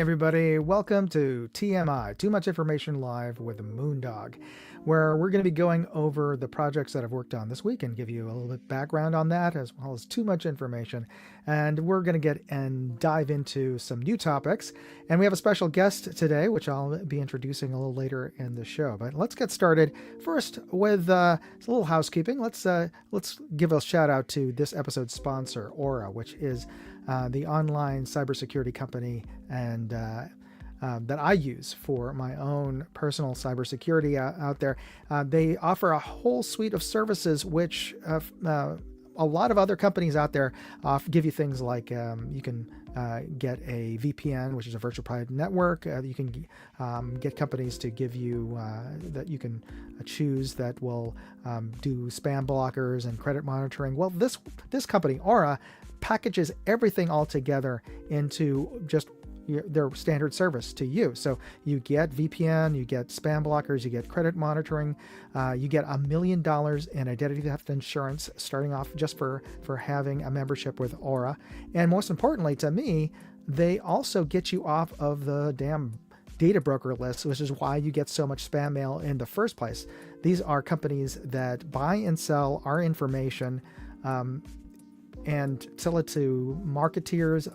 everybody, welcome to TMI, Too Much Information Live with Moondog, where we're going to be going over the projects that I've worked on this week and give you a little bit background on that, as well as too much information. And we're going to get and dive into some new topics. And we have a special guest today, which I'll be introducing a little later in the show. But let's get started first with a little housekeeping. Let's give a shout out to this episode's sponsor, Aura, which is the online cybersecurity company and that I use for my own personal cybersecurity out there. They offer a whole suite of services, which a lot of other companies out there give you things like you can get a VPN, which is a virtual private network. You can get companies to give you that you can choose that will do spam blockers and credit monitoring. Well, this company, Aura, packages everything all together into just their standard service to you. So you get VPN, you get spam blockers, you get credit monitoring, you get $1 million in identity theft insurance starting off just for having a membership with Aura. And most importantly to me, they also get you off of the damn data broker list, which is why you get so much spam mail in the first place. These are companies that buy and sell our information and sell it to marketeers,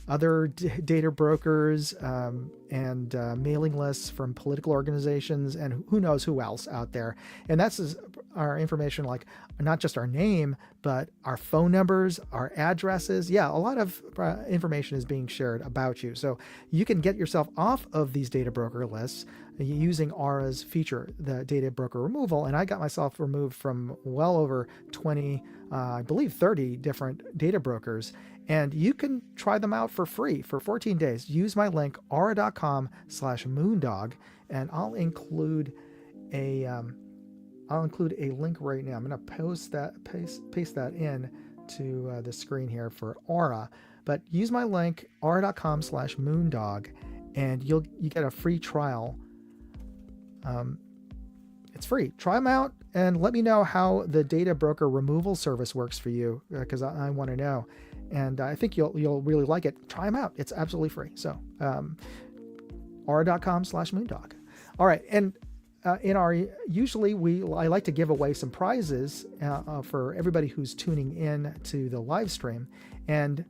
other data brokers, and mailing lists from political organizations, and who knows who else out there. And that's our information, like not just our name, but our phone numbers, our addresses. Yeah, a lot of information is being shared about you. So you can get yourself off of these data broker lists using Aura's feature, the data broker removal. And I got myself removed from well over 20, I believe 30 different data brokers. And you can try them out for free for 14 days. Use my link, aura.com/moondog, and I'll include a link right now. I'm going to paste that in to the screen here for Aura. But use my link, aura.com/moondog, and you get a free trial. It's free. Try them out and let me know how the data broker removal service works for you, because I want to know. And I think you'll really like it. Try them out. It's absolutely free. So aura.com/moondog. All right. And usually I like to give away some prizes for everybody who's tuning in to the live stream. And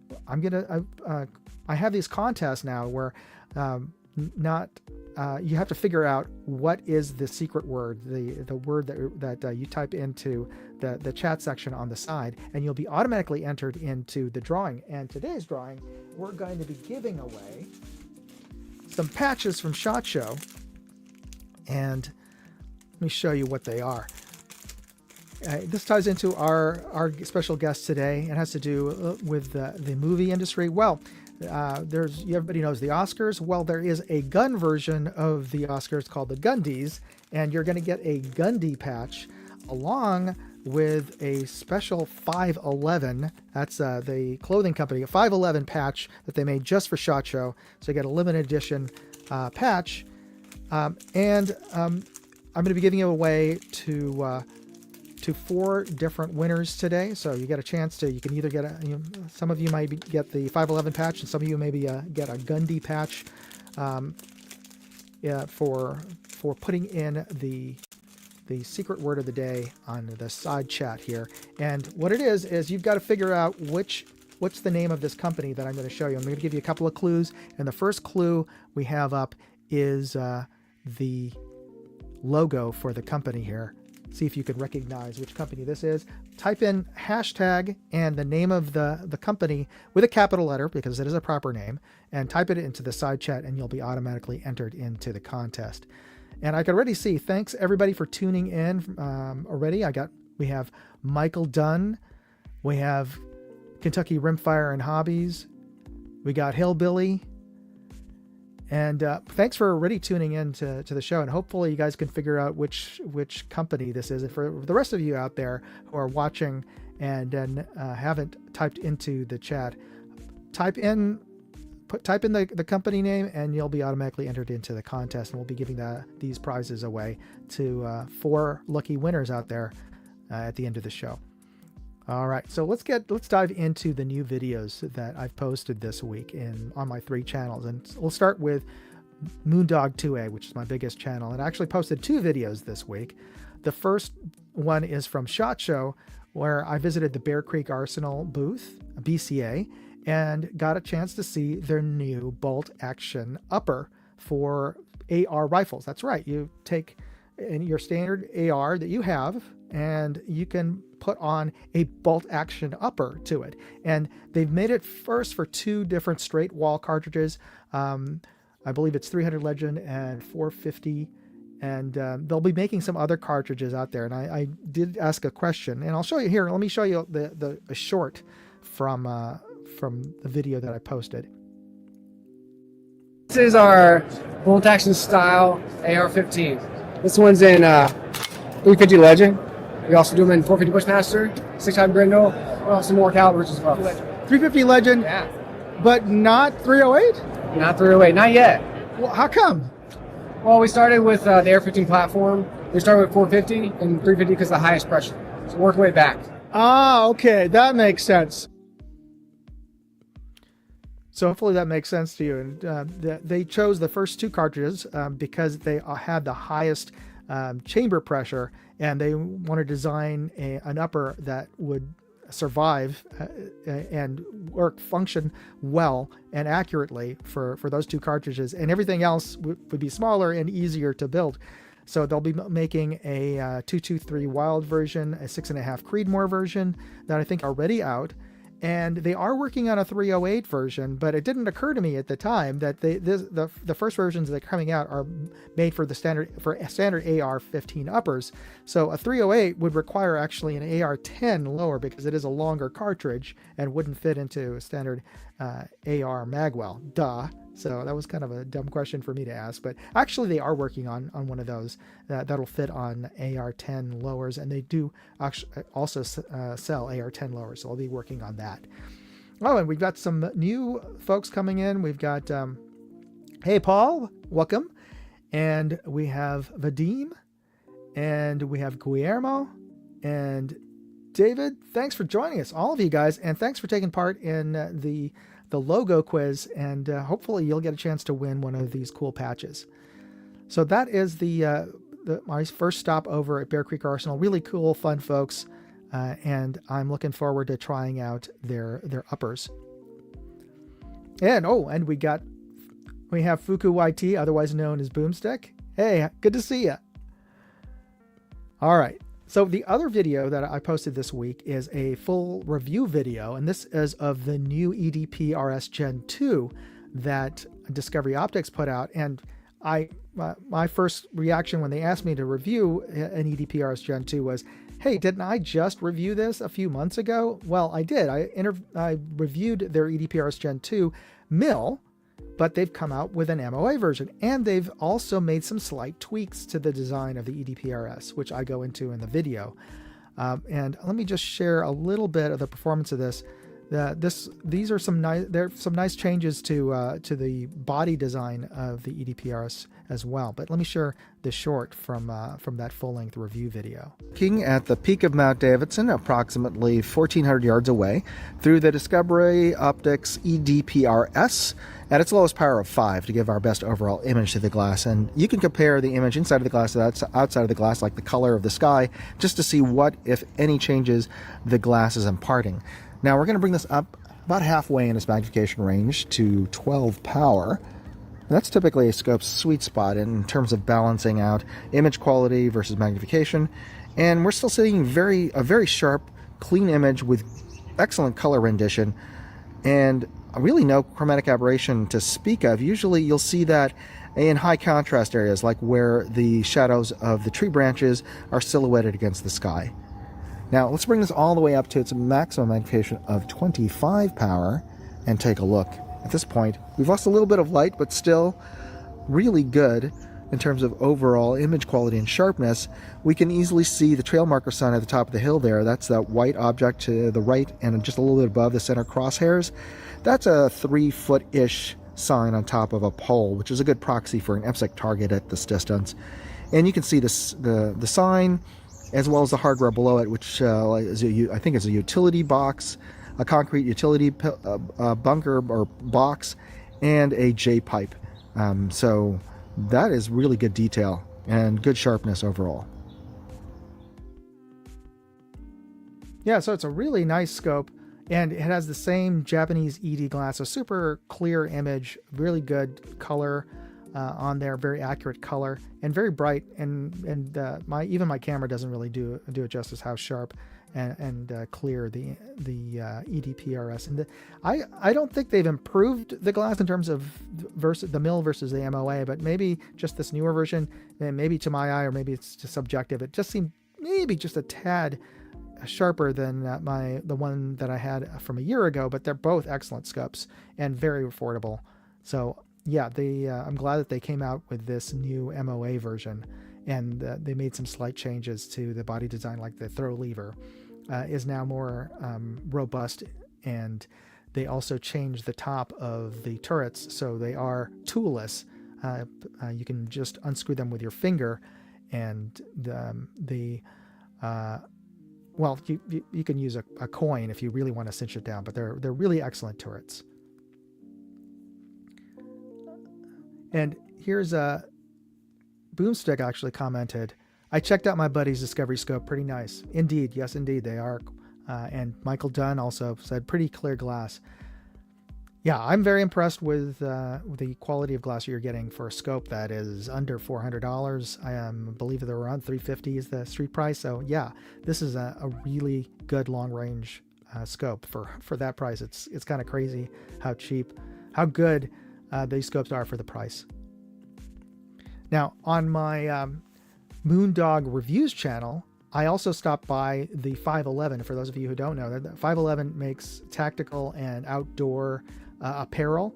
I have these contests now where you have to figure out what is the secret word, the word that you type into the chat section on the side, and you'll be automatically entered into the drawing. And today's drawing, we're going to be giving away some patches from SHOT Show, and let me show you what they are. This ties into our special guest today. It has to do with the movie industry. Well, everybody knows the Oscars. Well, there is a gun version of the Oscars called the Gundies, and you're going to get a Gundy patch along with a special 511. That's the clothing company, a 511 patch that they made just for SHOT Show. So you get a limited edition patch, and I'm going to be giving it away to 4 different winners today. So you get a chance to, you can either get some of you might get the 511 patch, and some of you maybe get a Gundy patch for putting in the secret word of the day on the side chat here. And what it is you've got to figure out what's the name of this company that I'm going to show you. I'm going to give you a couple of clues. And the first clue we have up is the logo for the company here. See if you can recognize which company this is. Type in hashtag and the name of the company with a capital letter, because it is a proper name, and type it into the side chat, and you'll be automatically entered into the contest. And I can already see, thanks everybody for tuning in already. We have Michael Dunn. We have Kentucky Rimfire and Hobbies. We got Hillbilly. And thanks for already tuning in to the show. And hopefully you guys can figure out which company this is. And for the rest of you out there who are watching and haven't typed into the chat, type in the company name, and you'll be automatically entered into the contest. And we'll be giving these prizes away to 4 lucky winners out there at the end of the show. All right, so let's dive into the new videos that I've posted this week on my 3 channels, and we'll start with Moondog 2A, which is my biggest channel. And I actually posted 2 videos this week. The first one is from SHOT Show, where I visited the Bear Creek Arsenal booth, BCA, and got a chance to see their new bolt action upper for AR rifles. That's right, you take your standard AR that you have and you can put on a bolt action upper to it. And they've made it first for 2 different straight wall cartridges. I believe it's 300 Legend and 450, and they'll be making some other cartridges out there. And I did ask a question, and I'll show you here. Let me show you a short from the video that I posted. This is our bolt action style AR-15. This one's in 350 Legend. We also do them in 450 Bushmaster, 6-time Brindle, some more calibers as well. 350 Legend, Yeah. but not 308? Not 308, not yet. Well, how come? Well, we started with the AR-15 platform. We started with 450 and 350 because the highest pressure. So work our way back. Ah, okay, that makes sense. So hopefully that makes sense to you. And they chose the first 2 cartridges because they had the highest chamber pressure, and they want to design an upper that would survive and function well and accurately for those 2 cartridges, and everything else would be smaller and easier to build. So they'll be making a 223 Wild version, a 6.5 Creedmoor version that I think are already out, and they are working on a 308 version, but it didn't occur to me at the time that the first versions that are coming out are made for standard AR-15 uppers. So a 308 would require actually an AR-10 lower because it is a longer cartridge and wouldn't fit into a standard AR magwell. Duh. So that was kind of a dumb question for me to ask, but actually they are working on one of those that'll fit on AR-10 lowers, and they do actually also sell AR-10 lowers, so I'll be working on that. Oh, and we've got some new folks coming in. We've got, hey Paul, welcome. And we have Vadim, and we have Guillermo, and David. Thanks for joining us, all of you guys, and thanks for taking part in the logo quiz, and hopefully you'll get a chance to win one of these cool patches. So that is my first stop over at Bear Creek Arsenal. Really cool, fun folks, and I'm looking forward to trying out their uppers. And we have Fuku YT, otherwise known as Boomstick. Hey, good to see you. All right. So the other video that I posted this week is a full review video, and this is of the new EDP RS Gen 2 that Discovery Optics put out. And my first reaction when they asked me to review an EDP RS Gen 2 was, hey, didn't I just review this a few months ago? Well, I did. I reviewed their EDP RS Gen 2 mill, but they've come out with an MOA version, and they've also made some slight tweaks to the design of the EDP-RS, which I go into in the video. And let me just share a little bit of the performance of this. These are some nice changes to the body design of the EDP-RS as well. But let me share the short from that full-length review video. Looking at the peak of Mount Davidson, approximately 1,400 yards away, through the Discovery Optics EDP-RS at its lowest power of 5 to give our best overall image to the glass. And you can compare the image inside of the glass to outside of the glass, like the color of the sky, just to see what, if any, changes the glass is imparting. Now we're going to bring this up about halfway in its magnification range to 12 power. That's typically a scope's sweet spot in terms of balancing out image quality versus magnification. And we're still seeing a very sharp, clean image with excellent color rendition and really no chromatic aberration to speak of. Usually you'll see that in high contrast areas, like where the shadows of the tree branches are silhouetted against the sky. Now let's bring this all the way up to its maximum magnification of 25 power and take a look. At this point, we've lost a little bit of light, but still really good in terms of overall image quality and sharpness. We can easily see the trail marker sign at the top of the hill there. That's that white object to the right and just a little bit above the center crosshairs. That's a 3-foot-ish sign on top of a pole, which is a good proxy for an EPSEC target at this distance. And you can see this, the sign as well as the hardware below it, which I think is a utility box, a concrete utility bunker or box, and a J-pipe. So that is really good detail and good sharpness overall. Yeah, so it's a really nice scope, and it has the same Japanese ED glass, a super clear image, really good color on there, very accurate color, and very bright. And my camera doesn't really do it justice how sharp and clear the EDPRS. And I don't think they've improved the glass in terms of the mill versus the MOA, but maybe just this newer version, and maybe to my eye, or maybe it's just subjective, it just seemed maybe just a tad sharper than the one that I had from a year ago. But they're both excellent scopes and very affordable. So yeah, I'm glad that they came out with this new MOA version, and they made some slight changes to the body design, like the throw lever is now more robust, and they also changed the top of the turrets so they are toolless. You can just unscrew them with your finger, and you can use a coin if you really want to cinch it down, but they're really excellent turrets. And here's a Boomstick actually commented, I checked out my buddy's Discovery Scope, pretty nice. Indeed, yes indeed, they are. And Michael Dunn also said pretty clear glass. Yeah, I'm very impressed with the quality of glass you're getting for a scope that is under $400. I believe they're around $350 is the street price. So yeah, this is a really good long range scope for that price. It's kind of crazy how good these scopes are for the price. Now on my Moondog Reviews channel, I also stopped by the 511. For those of you who don't know, the 511 makes tactical and outdoor apparel,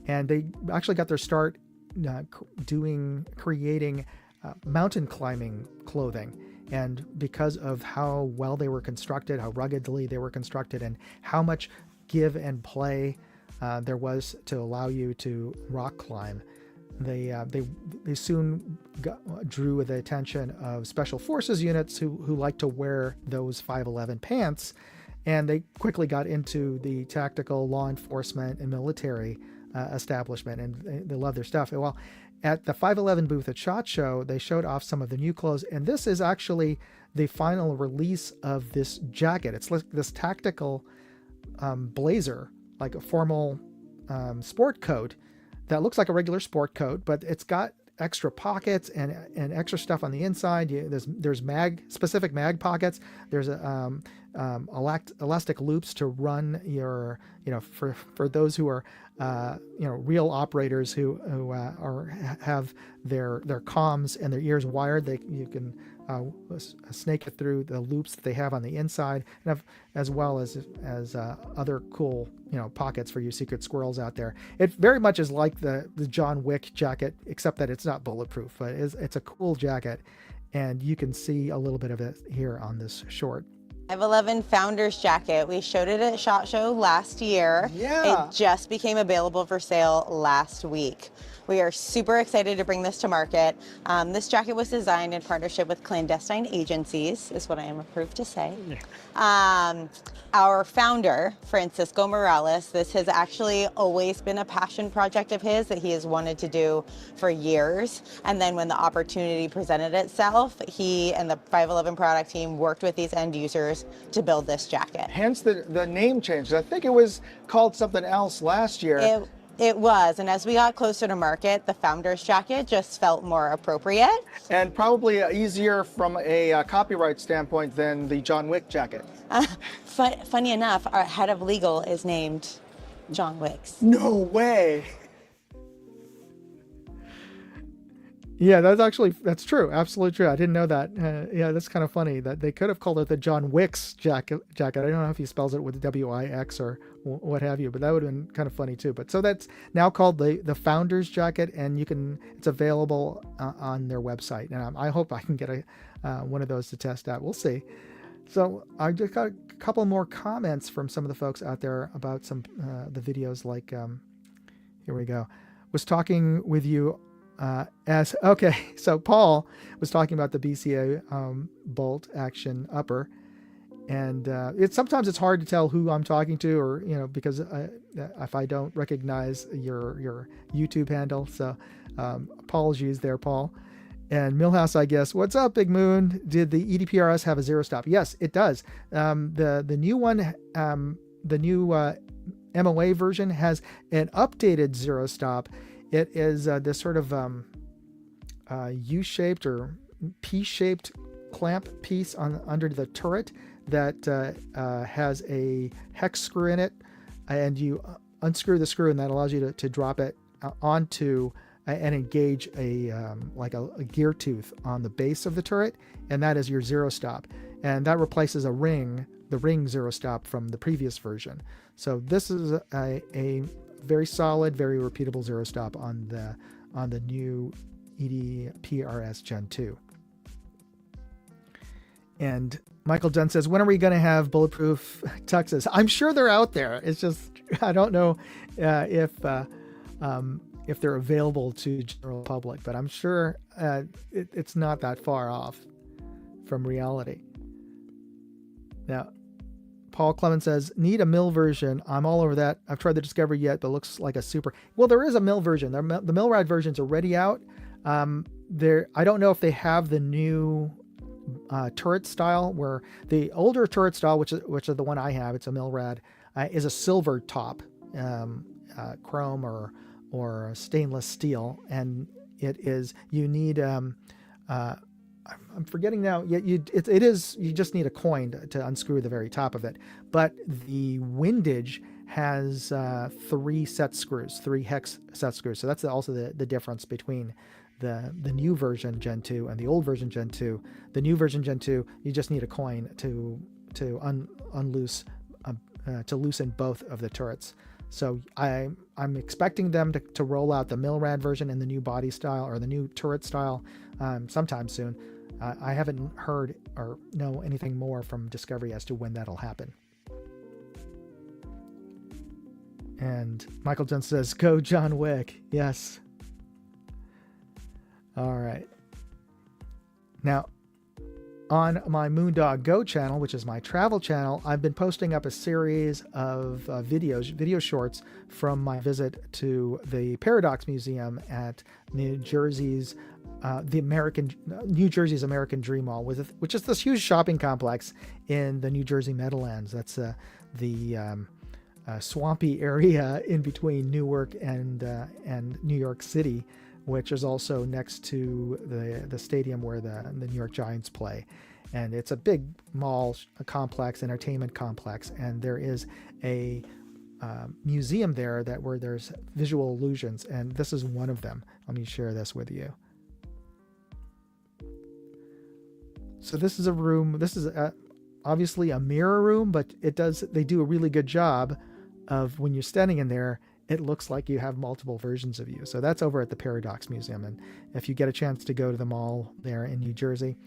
and they actually got their start creating mountain climbing clothing. And because of how well they were constructed, how ruggedly they were constructed, and how much give and play there was to allow you to rock climb, they soon drew the attention of special forces units who like to wear those 511 pants, and they quickly got into the tactical, law enforcement, and military establishment, and they love their stuff. Well, at the 511 booth at SHOT Show, they showed off some of the new clothes, and this is actually the final release of this jacket. It's like this tactical blazer, like a formal sport coat that looks like a regular sport coat, but it's got extra pockets and extra stuff on the inside. There's specific mag pockets. There's elastic loops to run your, for those who are real operators who have their comms and their ears wired. You can snake it through the loops that they have on the inside, and as well as other cool pockets for you secret squirrels out there. It very much is like the John Wick jacket, except that it's not bulletproof, but it's a cool jacket, and you can see a little bit of it here on this short. 511 Founders Jacket. We showed it at SHOT Show last year. Yeah. It just became available for sale last week. We are super excited to bring this to market. This jacket was designed in partnership with clandestine agencies, is what I am approved to say. Our founder, Francisco Morales, this has actually always been a passion project of his that he has wanted to do for years. And then when the opportunity presented itself, he and the 511 product team worked with these end users to build this jacket. Hence the name change. I think it was called something else last year. It was, and as we got closer to market, the Founders Jacket just felt more appropriate. And probably easier from a copyright standpoint than the John Wick jacket. Funny enough, our head of legal is named John Wicks. No way. Yeah, that's true. Absolutely true. I didn't know that. Yeah, that's kind of funny that they could have called it the John Wicks jacket. I don't know if he spells it with W-I-X or what have you, but that would have been kind of funny too. But so that's now called the Founders Jacket, and it's available on their website. And I hope I can get one of those to test out. We'll see. So I just got a couple more comments from some of the folks out there about some the videos. Like here we go. Was talking with you So Paul was talking about the BCA bolt action upper, and sometimes it's hard to tell who I'm talking to, or because if I don't recognize your YouTube handle. So apologies there, Paul. And Millhouse, I guess, what's up, Big Moon? Did the EDPRS have a zero stop? Yes, it does. The new one, the new MOA version has an updated zero stop. It is this sort of U-shaped or P-shaped clamp piece under the turret that has a hex screw in it, and you unscrew the screw, and that allows you to drop it onto and engage a gear tooth on the base of the turret, and that is your zero stop, and that replaces the ring zero stop from the previous version. So this is a very solid, very repeatable zero stop on the new EDPRS Gen 2. And Michael Dunn says, when are we going to have bulletproof tuxes? I'm sure they're out there. It's just, I don't know if they're available to general public, but I'm sure it's not that far off from reality. Now, Paul Clemens says, need a mill version. I'm all over that. I've tried the Discovery yet, but looks like a super. Well, there is a mill version. The Millrad version's already out. I don't know if they have the new turret style, where the older turret style, which is the one I have, it's a Millrad, is a silver top, chrome or stainless steel, and it is, you need I'm forgetting now. You just need a coin to unscrew the very top of it. But the windage has 3 hex set screws. So that's also the difference between the new version Gen 2 and the old version Gen 2. The new version Gen 2, you just need a coin to loosen both of the turrets. So I'm expecting them to roll out the Millrad version and the new body style, or the new turret style, sometime soon. I haven't heard or know anything more from Discovery as to when that'll happen. And Michael Johnson says, go John Wick. Yes. All right. Now, on my Moondog Go channel, which is my travel channel, I've been posting up a series of video shorts from my visit to the Paradox Museum at New Jersey's New Jersey's American Dream Mall, which is this huge shopping complex in the New Jersey Meadowlands. That's the swampy area in between Newark and New York City, which is also next to the stadium where the New York Giants play. And it's a big mall complex, entertainment complex, and there is a museum there where there's visual illusions, and this is one of them. Let me share this with you. So this is a room. This is obviously a mirror room, but they do a really good job of, when you're standing in there, it looks like you have multiple versions of you. So that's over at the Paradox Museum. And if you get a chance to go to the mall there in New Jersey,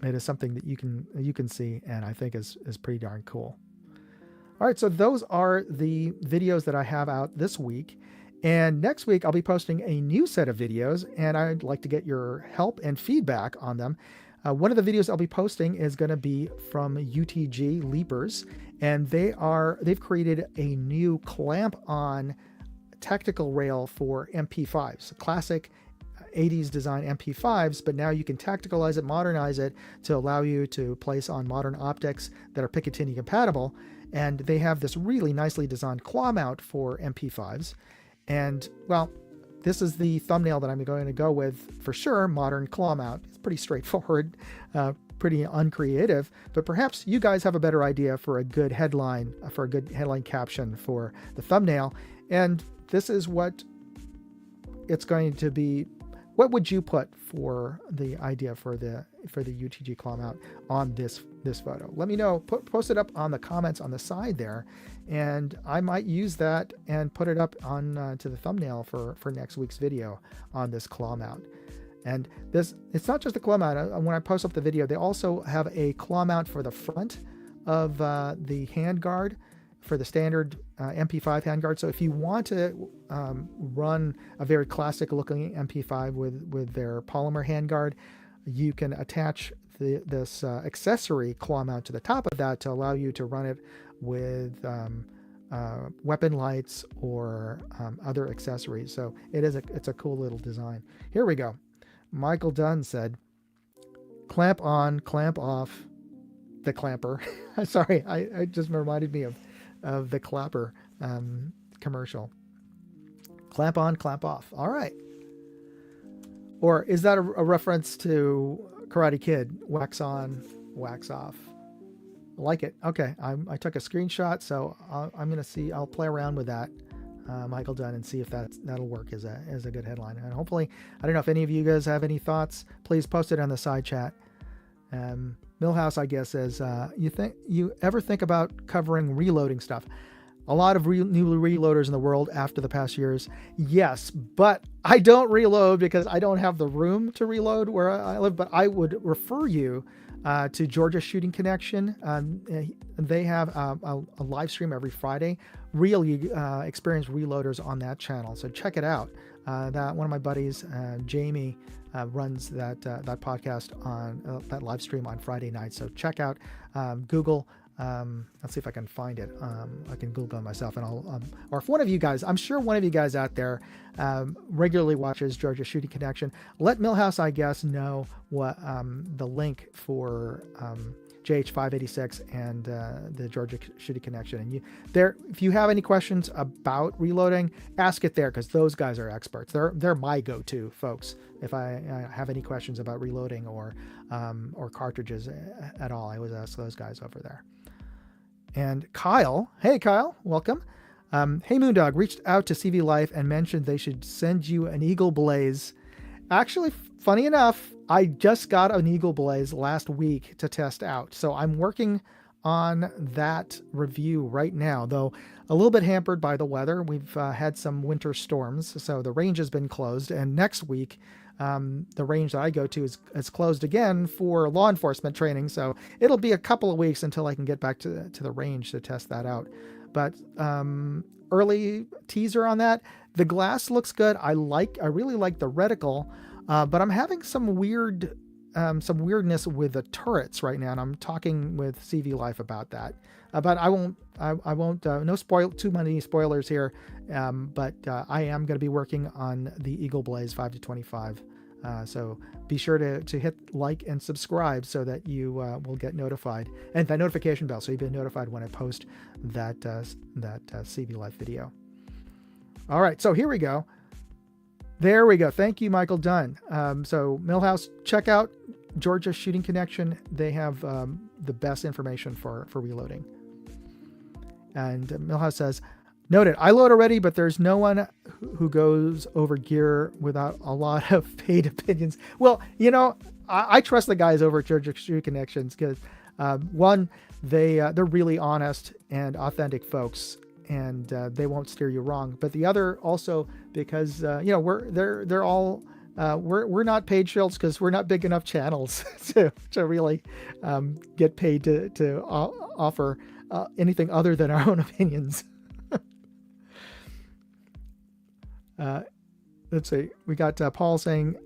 it is something that you can see, and I think is pretty darn cool. All right, so those are the videos that I have out this week. And next week, I'll be posting a new set of videos, and I'd like to get your help and feedback on them. One of the videos I'll be posting is going to be from UTG Leapers, and they've created a new clamp-on tactical rail for MP5s, classic 80s design MP5s, but now you can tacticalize it, modernize it to allow you to place on modern optics that are Picatinny compatible. And they have this really nicely designed claw mount for MP5s. And well, this is the thumbnail that I'm going to go with for sure, modern claw mount. It's pretty straightforward, pretty uncreative, but perhaps you guys have a better idea for a good headline caption for the thumbnail. And this is what it's going to be. What would you put for the idea for the UTG claw mount on this photo? Let me know. Post it up on the comments on the side there, and I might use that and put it up on to the thumbnail for next week's video on this claw mount. And it's not just the claw mount. When I post up the video, they also have a claw mount for the front of the handguard, for the standard MP5 handguard. So if you want to run a very classic looking MP5 with their polymer handguard, you can attach this accessory claw mount to the top of that to allow you to run it with weapon lights or other accessories. So it's a cool little design. Here we go. Michael Dunn said, "Clamp on, clamp off the clamper." Sorry, I just reminded me of the Clapper commercial. Clamp on, clamp off. All right. Or is that a reference to Karate Kid? Wax on, wax off. I like it. Okay, I took a screenshot, so I'm gonna see. I'll play around with that, Michael Dunn, and see if that'll work as a good headline. And hopefully, I don't know if any of you guys have any thoughts. Please post it on the side chat. Millhouse, I guess, says, you ever think about covering reloading stuff? A lot of new reloaders in the world after the past years. Yes, but I don't reload because I don't have the room to reload where I live. But I would refer you to Georgia Shooting Connection. They have a live stream every Friday. Really experienced reloaders on that channel. So check it out. That one of my buddies, Jamie, runs that podcast on that live stream on Friday night. So check out Google. Let's see if I can find it. I can Google it myself, and I'll, or if one of you guys, I'm sure one of you guys out there regularly watches Georgia Shooting Connection. Let Millhouse, I guess, know what the link for JH586 and the Georgia Shooting Connection. And if you have any questions about reloading, ask it there, because those guys are experts. They're my go-to folks. If I have any questions about reloading or cartridges at all, I always ask those guys over there. And Kyle, hey Kyle, welcome. Hey Moondog, reached out to CV Life and mentioned they should send you an Eagle Blaze. Actually, funny enough, I just got an Eagle Blaze last week to test out. So I'm working on that review right now, though a little bit hampered by the weather. We've had some winter storms, so the range has been closed. And next week, the range that I go to is closed again for law enforcement training. So it'll be a couple of weeks until I can get back to the range to test that out. But early teaser on that. The glass looks good. I really like the reticle, but I'm having some weirdness with the turrets right now, and I'm talking with CV Life about that. But I won't too many spoilers here. But I am going to be working on the Eagle Blaze 5-25. So be sure to hit like and subscribe so that you will get notified, and that notification bell, so you'll be notified when I post that CV Life video. All right, so here we go. There we go. Thank you, Michael Dunn. So Millhouse, check out Georgia Shooting Connection. They have the best information for reloading. And Millhouse says, noted, I load already, but there's no one who goes over gear without a lot of paid opinions. Well, I trust the guys over at Georgia Shooting Connections because one, they're really honest and authentic folks, and they won't steer you wrong. But the other also because we're all we're not paid shills because we're not big enough channels to really get paid to offer anything other than our own opinions. Let's see. We got Paul saying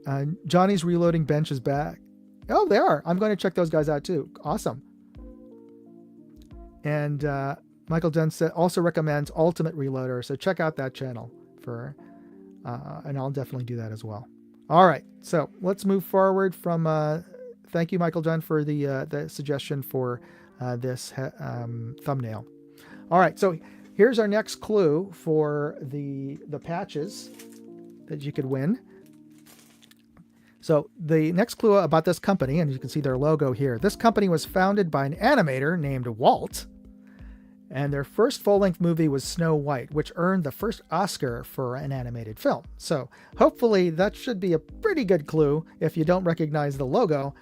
Johnny's reloading bench is back. Oh, they are. I'm going to check those guys out too. Awesome. And Michael Dunn also recommends Ultimate Reloader, so check out that channel and I'll definitely do that as well. All right, so let's move forward from. Thank you, Michael Dunn, for the suggestion for this thumbnail. All right, so here's our next clue for the patches that you could win. So the next clue about this company, and you can see their logo here. This company was founded by an animator named Walt, and their first full-length movie was Snow White, which earned the first Oscar for an animated film. So hopefully that should be a pretty good clue if you don't recognize the logo,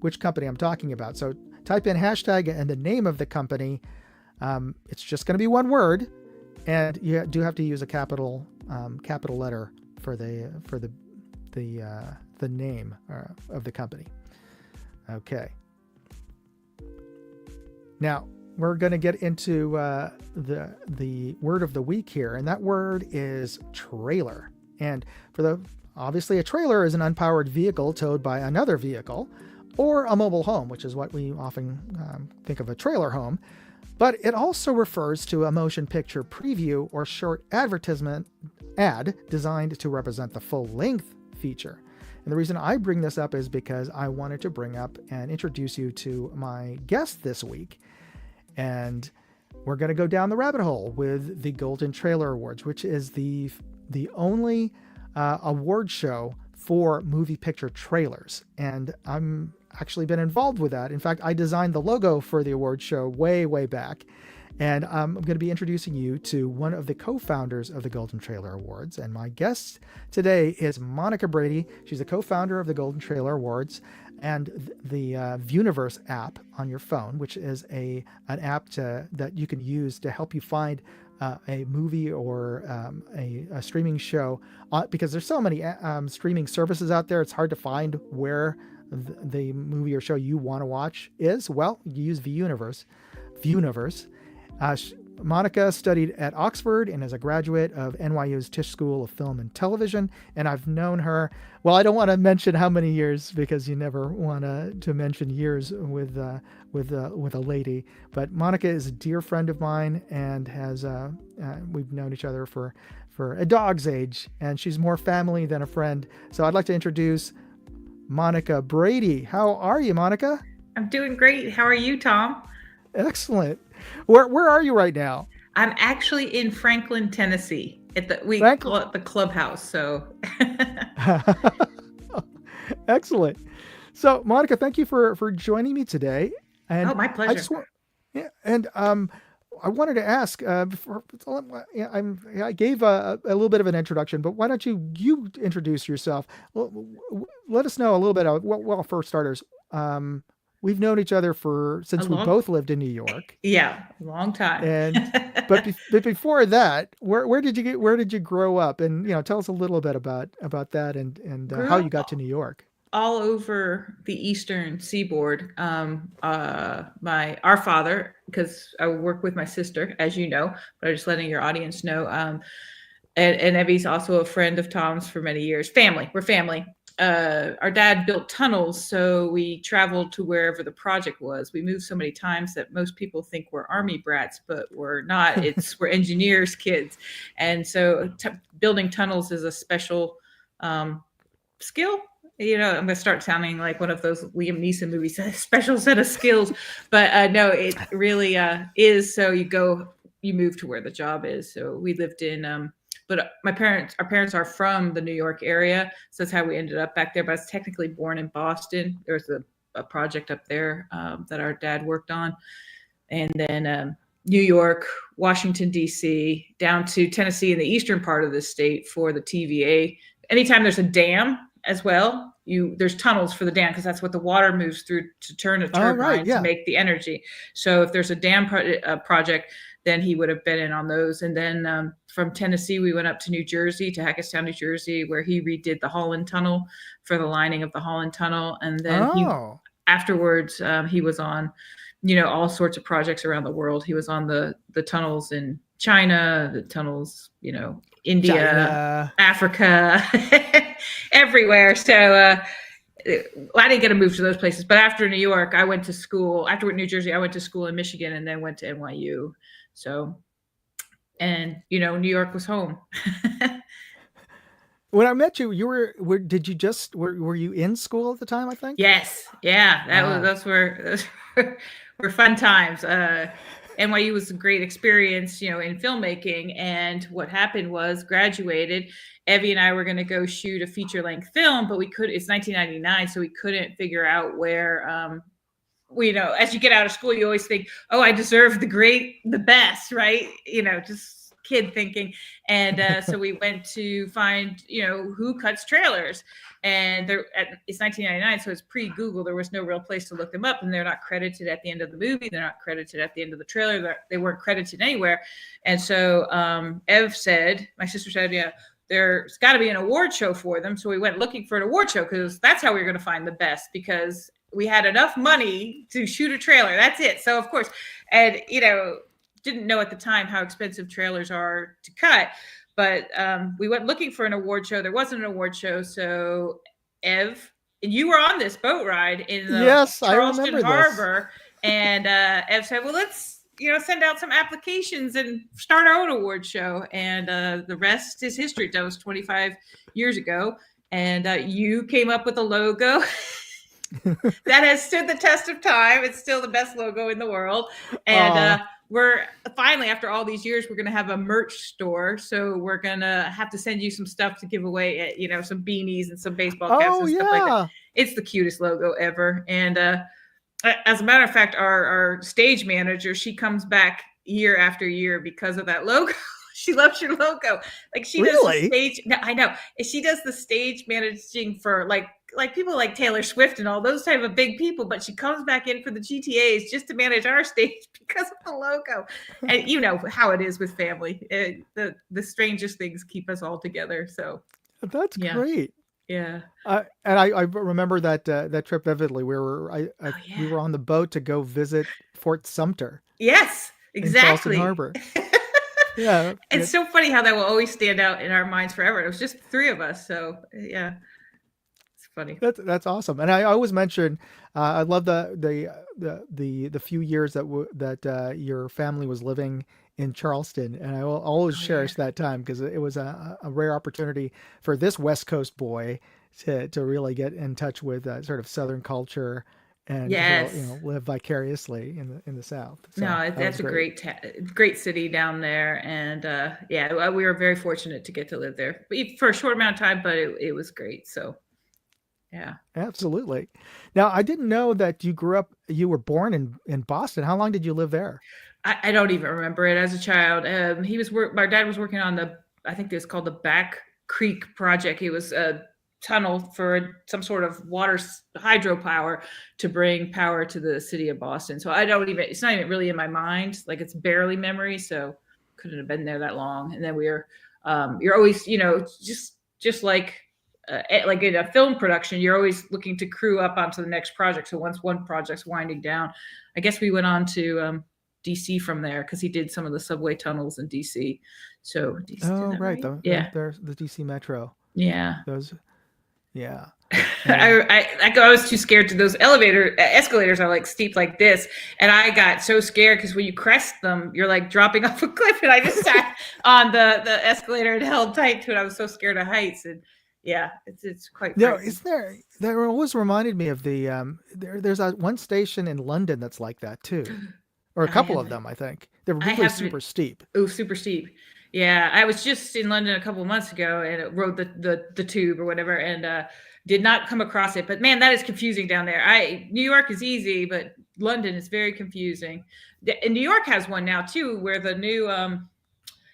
which company I'm talking about. So type in hashtag and the name of the company. It's just going to be one word, and you do have to use a capital letter for the name of the company. Okay. Now, we're going to get into the word of the week here, and that word is trailer. And obviously a trailer is an unpowered vehicle towed by another vehicle, or a mobile home, which is what we often think of a trailer home. But it also refers to a motion picture preview or short advertisement ad designed to represent the full-length feature. And the reason I bring this up is because I wanted to bring up and introduce you to my guest this week. And we're going to go down the rabbit hole with the Golden Trailer Awards, which is the only award show for movie picture trailers. And I'm actually been involved with that. In fact, I designed the logo for the award show way, way back. And I'm going to be introducing you to one of the co-founders of the Golden Trailer Awards. And my guest today is Monica Brady. She's a co-founder of the Golden Trailer Awards and the Viewniverse app on your phone, which is an app that you can use to help you find a movie or a streaming show, because there's so many streaming services out there. It's hard to find where the movie or show you want to watch is. Well, you use Viewniverse. Monica studied at Oxford and is a graduate of NYU's Tisch School of Film and Television. And I've known her, well, I don't want to mention how many years because you never want to mention years with a lady. But Monica is a dear friend of mine and we've known each other for a dog's age, and she's more family than a friend. So I'd like to introduce Monica Brady. How are you, Monica? I'm doing great. How are you, Tom? Excellent. Where are you right now? I'm actually in Franklin, Tennessee. We call it the clubhouse. So excellent. So Monica, thank you for joining me today. And my pleasure. I wanted to ask I gave a little bit of an introduction, but why don't you introduce yourself? Let us know a little bit of, well, for starters, we've known each other since we both lived in New York. Yeah, a long time. But before that, where did you grow up? And tell us a little bit about that and how you got to New York. All over the Eastern Seaboard. Our father, because I work with my sister, as you know, but I'm just letting your audience know. And Evie's also a friend of Tom's for many years. We're family. Our dad built tunnels, so we traveled to wherever the project was. We moved so many times that most people think we're army brats, but we're not. We're engineers' kids. And so building tunnels is a special skill. I'm going to start sounding like one of those Liam Neeson movies, a special set of skills. But no, it really is. So you move to where the job is. So we lived in, but our parents are from the New York area. So that's how we ended up back there. But I was technically born in Boston. There was a project up there that our dad worked on. And then New York, Washington, D.C., down to Tennessee in the eastern part of the state for the TVA. Anytime there's a dam as well, there's tunnels for the dam because that's what the water moves through to turn a turbine to make the energy. So if there's a dam project, then he would have been in on those. And then from Tennessee, we went up to New Jersey, to Hackettstown, New Jersey, where he redid the Holland Tunnel for the lining of the Holland Tunnel. And then afterwards, he was on, all sorts of projects around the world. He was on the tunnels in China, the tunnels, India, China, Africa, everywhere. So I didn't get to move to those places. But after New York, I went to school. After New Jersey, I went to school in Michigan and then went to NYU. So, and New York was home. When I met you, were you in school at the time, I think? Yes. Yeah. Those were fun times. NYU was a great experience, in filmmaking. And what happened was, graduated, Evie and I were going to go shoot a feature length film, but it's 1999. So we couldn't figure out where, as you get out of school, you always think, oh, I deserve the best, right? Just kid thinking. And so we went to find, who cuts trailers. And it's 1999, so it's pre-Google. There was no real place to look them up, and they're not credited at the end of the movie. They're not credited at the end of the trailer. They weren't credited anywhere. And so my sister said, yeah, there's got to be an award show for them. So we went looking for an award show because that's how we were going to find the best, because we had enough money to shoot a trailer. That's it. So of course, and didn't know at the time how expensive trailers are to cut, but we went looking for an award show. There wasn't an award show, so Ev, you were on this boat ride in the Yes, I Charleston remember this. Harbor, and Ev said, "Well, let's send out some applications and start our own award show." And the rest is history. That was 25 years ago, and you came up with a logo. That has stood the test of time. It's still the best logo in the world. And we're finally, after all these years, we're going to have a merch store. So we're going to have to send you some stuff to give away, some beanies and some baseball caps and stuff like that. It's the cutest logo ever. And as a matter of fact, our stage manager, she comes back year after year because of that logo. She loves your logo. Like she does the stage. No, I know. She does the stage managing for like people like Taylor Swift and all those type of big people, but she comes back in for the GTAs just to manage our stage because of the logo. And you know how it is with family. The strangest things keep us all together. So that's great. Yeah. And I remember that trip vividly. We were on the boat to go visit Fort Sumter. Yes, exactly. In Charleston Harbor. Yeah. It's so funny how that will always stand out in our minds forever. It was just three of us. So yeah, it's funny. That's awesome. And I always mention, I love the few years that your family was living in Charleston. And I will always cherish that time because it was a rare opportunity for this West Coast boy to really get in touch with sort of Southern culture and live vicariously in the South. So that's a great city down there, and we were very fortunate to get to live there for a short amount of time, but it was great. So, yeah, absolutely. Now, I didn't know that you were born in Boston. How long did you live there? I don't even remember it as a child. My dad was working on I think it was called the Back Creek Project. It was a tunnel for some sort of water hydropower to bring power to the city of Boston. So it's not even really in my mind. Like it's barely memory. So couldn't have been there that long. And then you're always, just like in a film production, you're always looking to crew up onto the next project. So once one project's winding down, I guess we went on to DC from there because he did some of the subway tunnels in DC. So DC, right. There's the DC Metro. Yeah. Yeah. I was too scared to those escalators are like steep like this. And I got so scared because when you crest them, you're like dropping off a cliff. And I just sat on the escalator and held tight to it. I was so scared of heights. And yeah, it's quite. No, there always reminded me of there's one station in London that's like that too. Or a couple of them, I think. They're really super steep. Oh, super steep. Yeah, I was just in London a couple of months ago and rode the tube or whatever, and did not come across it. But man, that is confusing down there. New York is easy, but London is very confusing. And New York has one now too, where the new and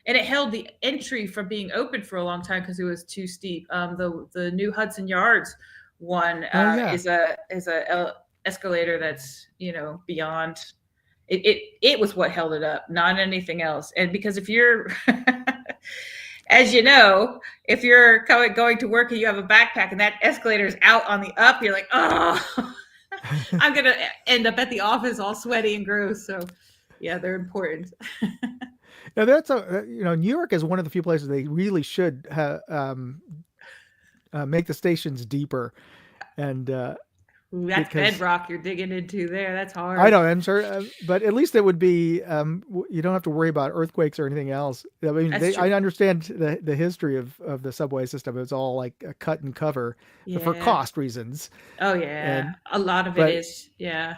it held the entry from being open for a long time because it was too steep. The new Hudson Yards one is a escalator that's beyond. It was what held it up, not anything else. And because if you're, as you know, if you're going to work and you have a backpack and that escalator is out on the up, you're like, oh, I'm going to end up at the office all sweaty and gross. So yeah, they're important. Now that's New York is one of the few places they really should make the stations deeper. And, that's bedrock you're digging into there. That's hard. I know, I'm sure, but at least it would be. You don't have to worry about earthquakes or anything else. I mean, I understand the history of the subway system. It's all like a cut and cover for cost reasons. Oh yeah, a lot of it is. Yeah,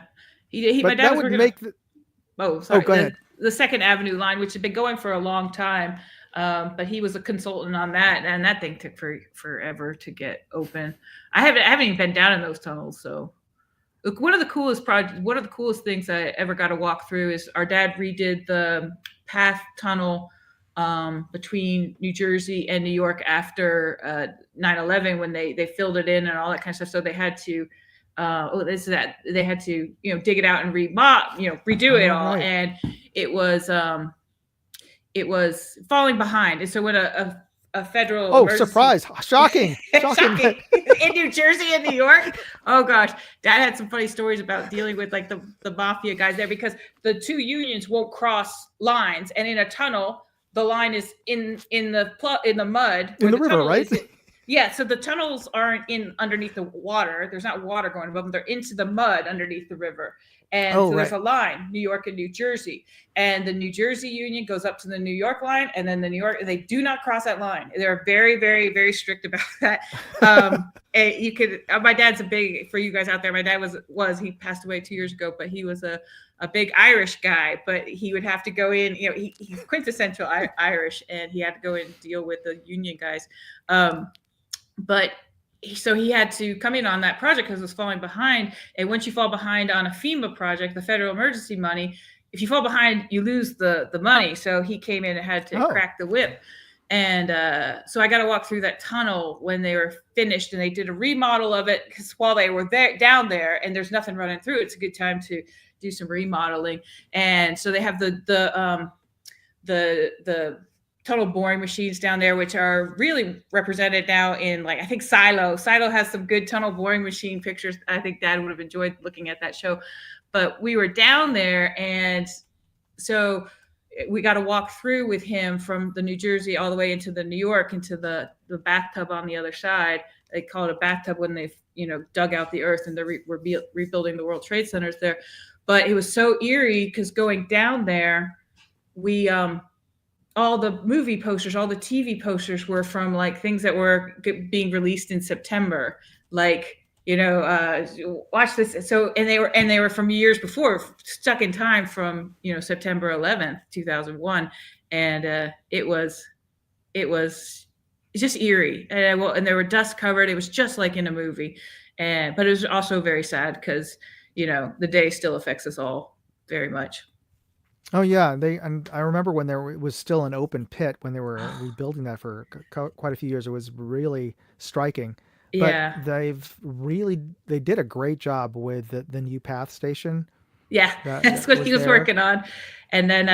my dad that was would make. Go ahead. The Second Avenue line, which had been going for a long time. But he was a consultant on that, and that thing took forever to get open. I haven't even been down in those tunnels. So, look, one of the coolest things I ever got to walk through is our dad redid the Path Tunnel between New Jersey and New York after 9/11 when they filled it in and all that kind of stuff. So they had to they had to dig it out and redo it all, and it was falling behind. And so when a a federal Oh, emergency. surprise! Shocking! Shocking. In New Jersey and New York. Oh gosh, Dad had some funny stories about dealing with like the mafia guys there, because the two unions won't cross lines, and in a tunnel, the line is in the mud In the river, tunnel right? Yeah, so the tunnels aren't in underneath the water. There's not water going above them. They're into the mud underneath the river. And Oh, so there's right. a line, New York and New Jersey. And the New Jersey Union goes up to the New York line, and then the New York, they do not cross that line. They're very, very, very strict about that. You could, my dad's a big, for you guys out there, my dad he passed away 2 years ago, but he was a big Irish guy, but he would have to go in, he's quintessential Irish, and he had to go in and deal with the union guys. But so he had to come in on that project because it was falling behind. And once you fall behind on a FEMA project, the federal emergency money, if you fall behind, you lose the money. So he came in and had to crack the whip. And so I got to walk through that tunnel when they were finished, and they did a remodel of it, because while they were down there and there's nothing running through, it's a good time to do some remodeling. And so they have the tunnel boring machines down there, which are really represented now in, like, I think Silo has some good tunnel boring machine pictures. I think Dad would have enjoyed looking at that show. But we were down there, and so we got to walk through with him from the New Jersey all the way into the New York, into the bathtub on the other side. They call it a bathtub when they've dug out the earth and they're rebuilding the World Trade Centers there. But it was so eerie because going down there, we all the movie posters, all the TV posters were from like things that were being released in September, like, watch this. So, and they were from years before, stuck in time from, September 11th, 2001. And it was just eerie. And they were dust covered. It was just like in a movie. But it was also very sad because, the day still affects us all very much. Oh yeah, and I remember when there was still an open pit when they were rebuilding that for quite a few years. It was really striking. But Yeah, they did a great job with the new path station. yeah, that's what he was working on. And then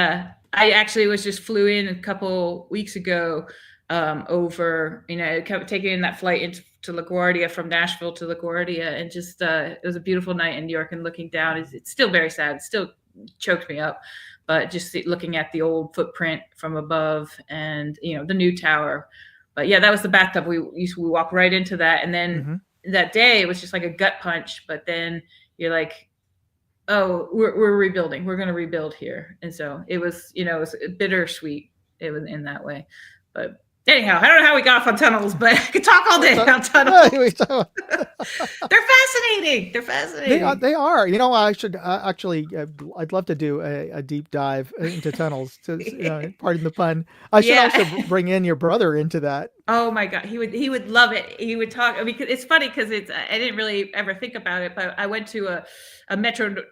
I actually flew in a couple weeks ago over, taking in that flight to LaGuardia from Nashville to LaGuardia, and just it was a beautiful night in New York. And looking down, it's still very sad. It still choked me up. But just looking at the old footprint from above, and the new tower. But yeah, that was the bathtub. We walked right into that, and then that day it was just like a gut punch. But then you're like, oh, we're rebuilding. We're going to rebuild here, and so it was it was bittersweet. It was in that way, but. Anyhow, I don't know how we got off on tunnels, but I could talk all day about tunnels. They're fascinating. They're fascinating. They are. I should actually. I'd love to do a deep dive into tunnels. Pardon the pun. I should also bring in your brother into that. Oh my God, he would love it. He would talk. Because it's funny because I didn't really ever think about it, but I went to a metro.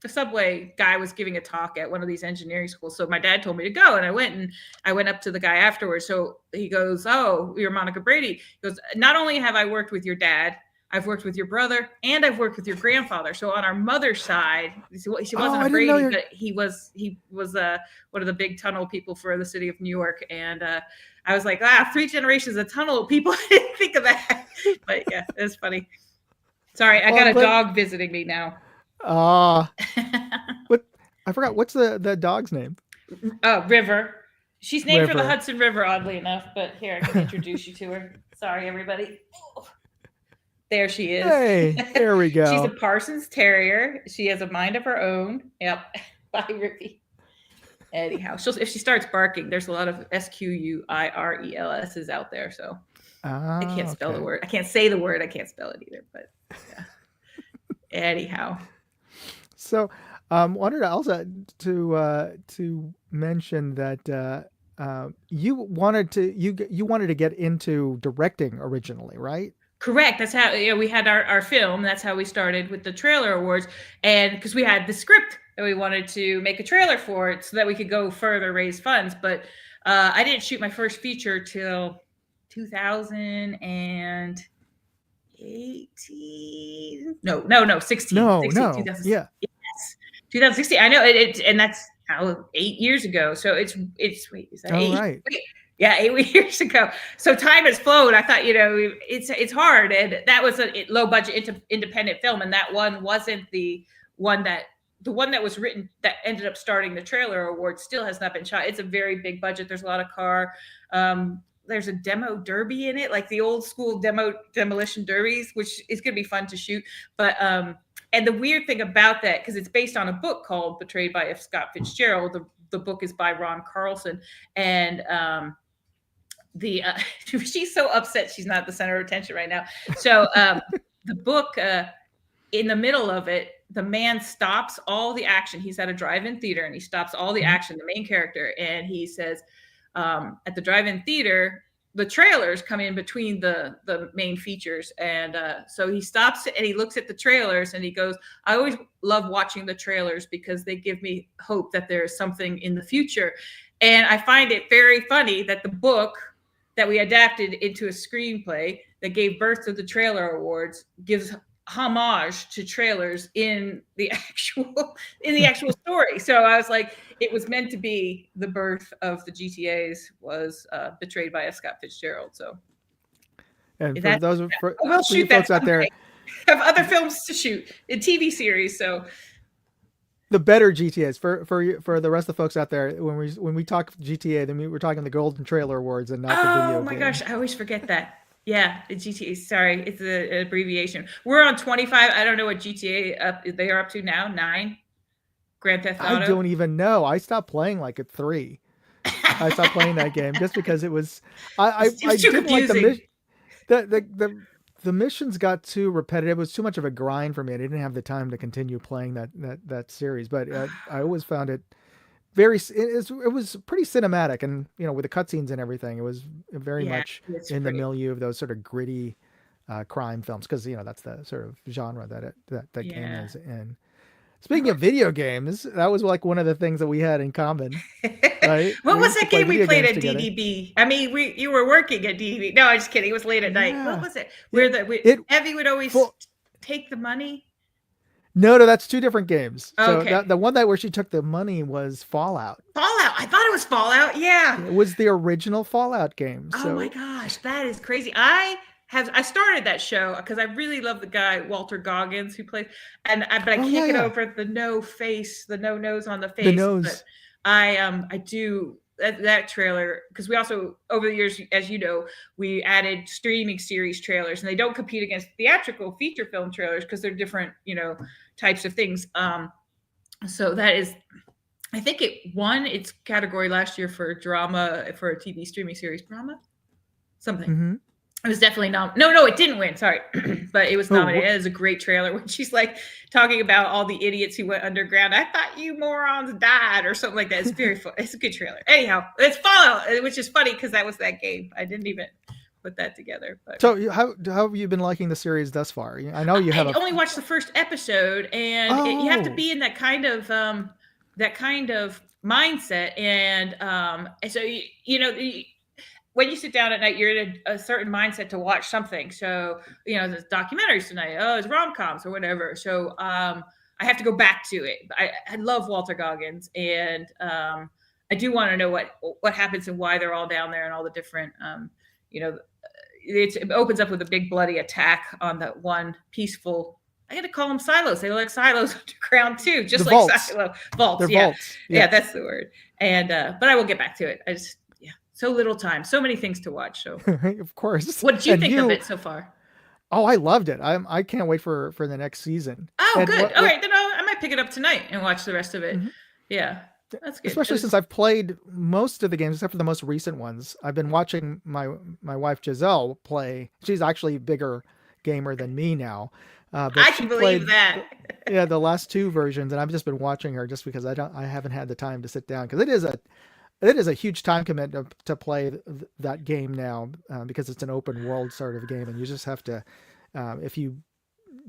The subway guy was giving a talk at one of these engineering schools. So my dad told me to go, and I went up to the guy afterwards. So he goes, "Oh, you're Monica Brady." He goes, "Not only have I worked with your dad, I've worked with your brother, and I've worked with your grandfather." So on our mother's side, she wasn't a Brady, but he was one of the big tunnel people for the city of New York. And I was like, 3 generations of tunnel people. I didn't think of that. But yeah, it was funny. Sorry, I got a dog visiting me now. What? I forgot. What's the dog's name? River. She's named for the Hudson River, oddly enough. But here, I can introduce you to her. Sorry, everybody. There she is. Hey, there we go. She's a Parsons Terrier. She has a mind of her own. Yep. Bye, Rippy. Anyhow, if she starts barking, there's a lot of SQUIRELSs out there. So I can't spell the word. I can't say the word. I can't spell it either. But yeah. Anyhow. So, wanted also to mention that you wanted to get into directing originally, right? Correct. That's how we had our film. That's how we started with the trailer awards, and because we had the script that we wanted to make a trailer for it so that we could go further, raise funds. But I didn't shoot my first feature till 2018. No, 16. No, 16, no. 2000, Yeah. Yes. 2016. I know it, and that's how 8 years ago. So it's wait, is that 8? Right. Wait, Yeah, 8 years ago. So time has flown. I thought, it's hard, and that was a low budget independent film, and that one wasn't one that the one that was written that ended up starting the trailer award still has not been shot. It's a very big budget. There's a lot of car. There's a demo derby in it, like the old school demolition derbies, which is going to be fun to shoot. But and the weird thing about that, because it's based on a book called Betrayed by Scott Fitzgerald. The book is by Ron Carlson, and she's so upset she's not the center of attention right now. So the book, in the middle of it, the man stops all the action. He's at a drive-in theater, and he stops all the action, the main character, and he says, at the drive-in theater, the trailers come in between the main features. And so he stops and he looks at the trailers and he goes, I always love watching the trailers because they give me hope that there's something in the future. And I find it very funny that the book that we adapted into a screenplay that gave birth to the trailer awards gives homage to trailers in the actual story. So I was like, it was meant to be the birth of the GTAs was Betrayed by Scott Fitzgerald. So, and for those we'll shoot that folks out there, have other films to shoot in TV series. So the better GTAs for the rest of the folks out there, when we talk GTA, then we're talking the Golden Trailer Awards and not the video. Oh my gosh, I always forget that. Yeah, the GTA. Sorry, it's an abbreviation. We're on 25. I don't know what GTA they are up to now. 9. Grand Theft Auto. I don't even know. I stopped playing like at 3. I stopped playing that game just because it was. I didn't like the missions got too repetitive. It was too much of a grind for me. I didn't have the time to continue playing that series. But I always found it it was pretty cinematic, and with the cutscenes and everything, it was very much in the milieu of those sort of gritty crime films, because that's the sort of genre that game is in. Speaking of video games, that was like one of the things that we had in common, right? What was that game we played at DDB? I mean, you were working at DDB. No, I'm just kidding. It was late at night. What was it? Where Evie would always take the money? No, that's 2 different games. Okay. So the one where she took the money was Fallout. Fallout. I thought it was Fallout. Yeah. It was the original Fallout game. Oh my gosh, that is crazy. I started that show because I really love the guy Walter Goggins who plays, but I can't get over the no nose on the face. The nose. But I do that trailer, because we also, over the years, as you know, we added streaming series trailers, and they don't compete against theatrical feature film trailers because they're different, types of things. So that is, I think it won its category last year for drama, for a TV streaming series, drama, something. Mm-hmm. It was definitely no, it didn't win. Sorry. But it was nominated. It was a great trailer when she's like talking about all the idiots who went underground. I thought you morons died or something like that. It's very fun. It's a good trailer. Anyhow, it's Fallout, which is funny because that was that game. I didn't even put that together. But so how have you been liking the series thus far? I know you have only watched the first episode, and you have to be in that kind of mindset. And so, when you sit down at night, you're in a certain mindset to watch something. So, there's documentaries tonight. Oh, it's rom-coms or whatever. So I have to go back to it. I love Walter Goggins, and I do want to know what happens and why they're all down there and all the different, it opens up with a big bloody attack on that one peaceful. I got to call them silos. They look like silos underground too, just the like vaults. Vaults. They're Yeah. vaults. Yeah, that's the word. And but I will get back to it. So little time, so many things to watch. So of course. What did you think of it so far? Oh, I loved it. I can't wait for the next season. Oh, good. All right, then I might pick it up tonight and watch the rest of it. Mm-hmm. Yeah, that's good. Especially since I've played most of the games except for the most recent ones. I've been watching my wife Giselle play. She's actually a bigger gamer than me now. But I can believe that. Yeah, the last 2 versions, and I've just been watching her just because I haven't had the time to sit down, because it is a huge time commitment to play that game now, because it's an open world sort of game, and you just have to, if you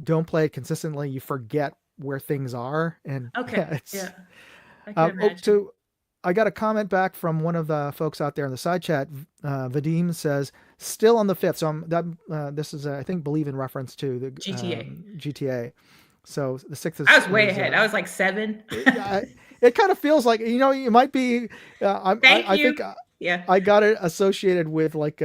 don't play it consistently, you forget where things are. And okay, yeah. I can imagine. I got a comment back from one of the folks out there in the side chat. Vadim says, still on the 5th. So this is, I think, believe in reference to the GTA. So the 6th is. I was way ahead. I was like 7. It kind of feels like, you might be. I think Yeah. I got it associated with like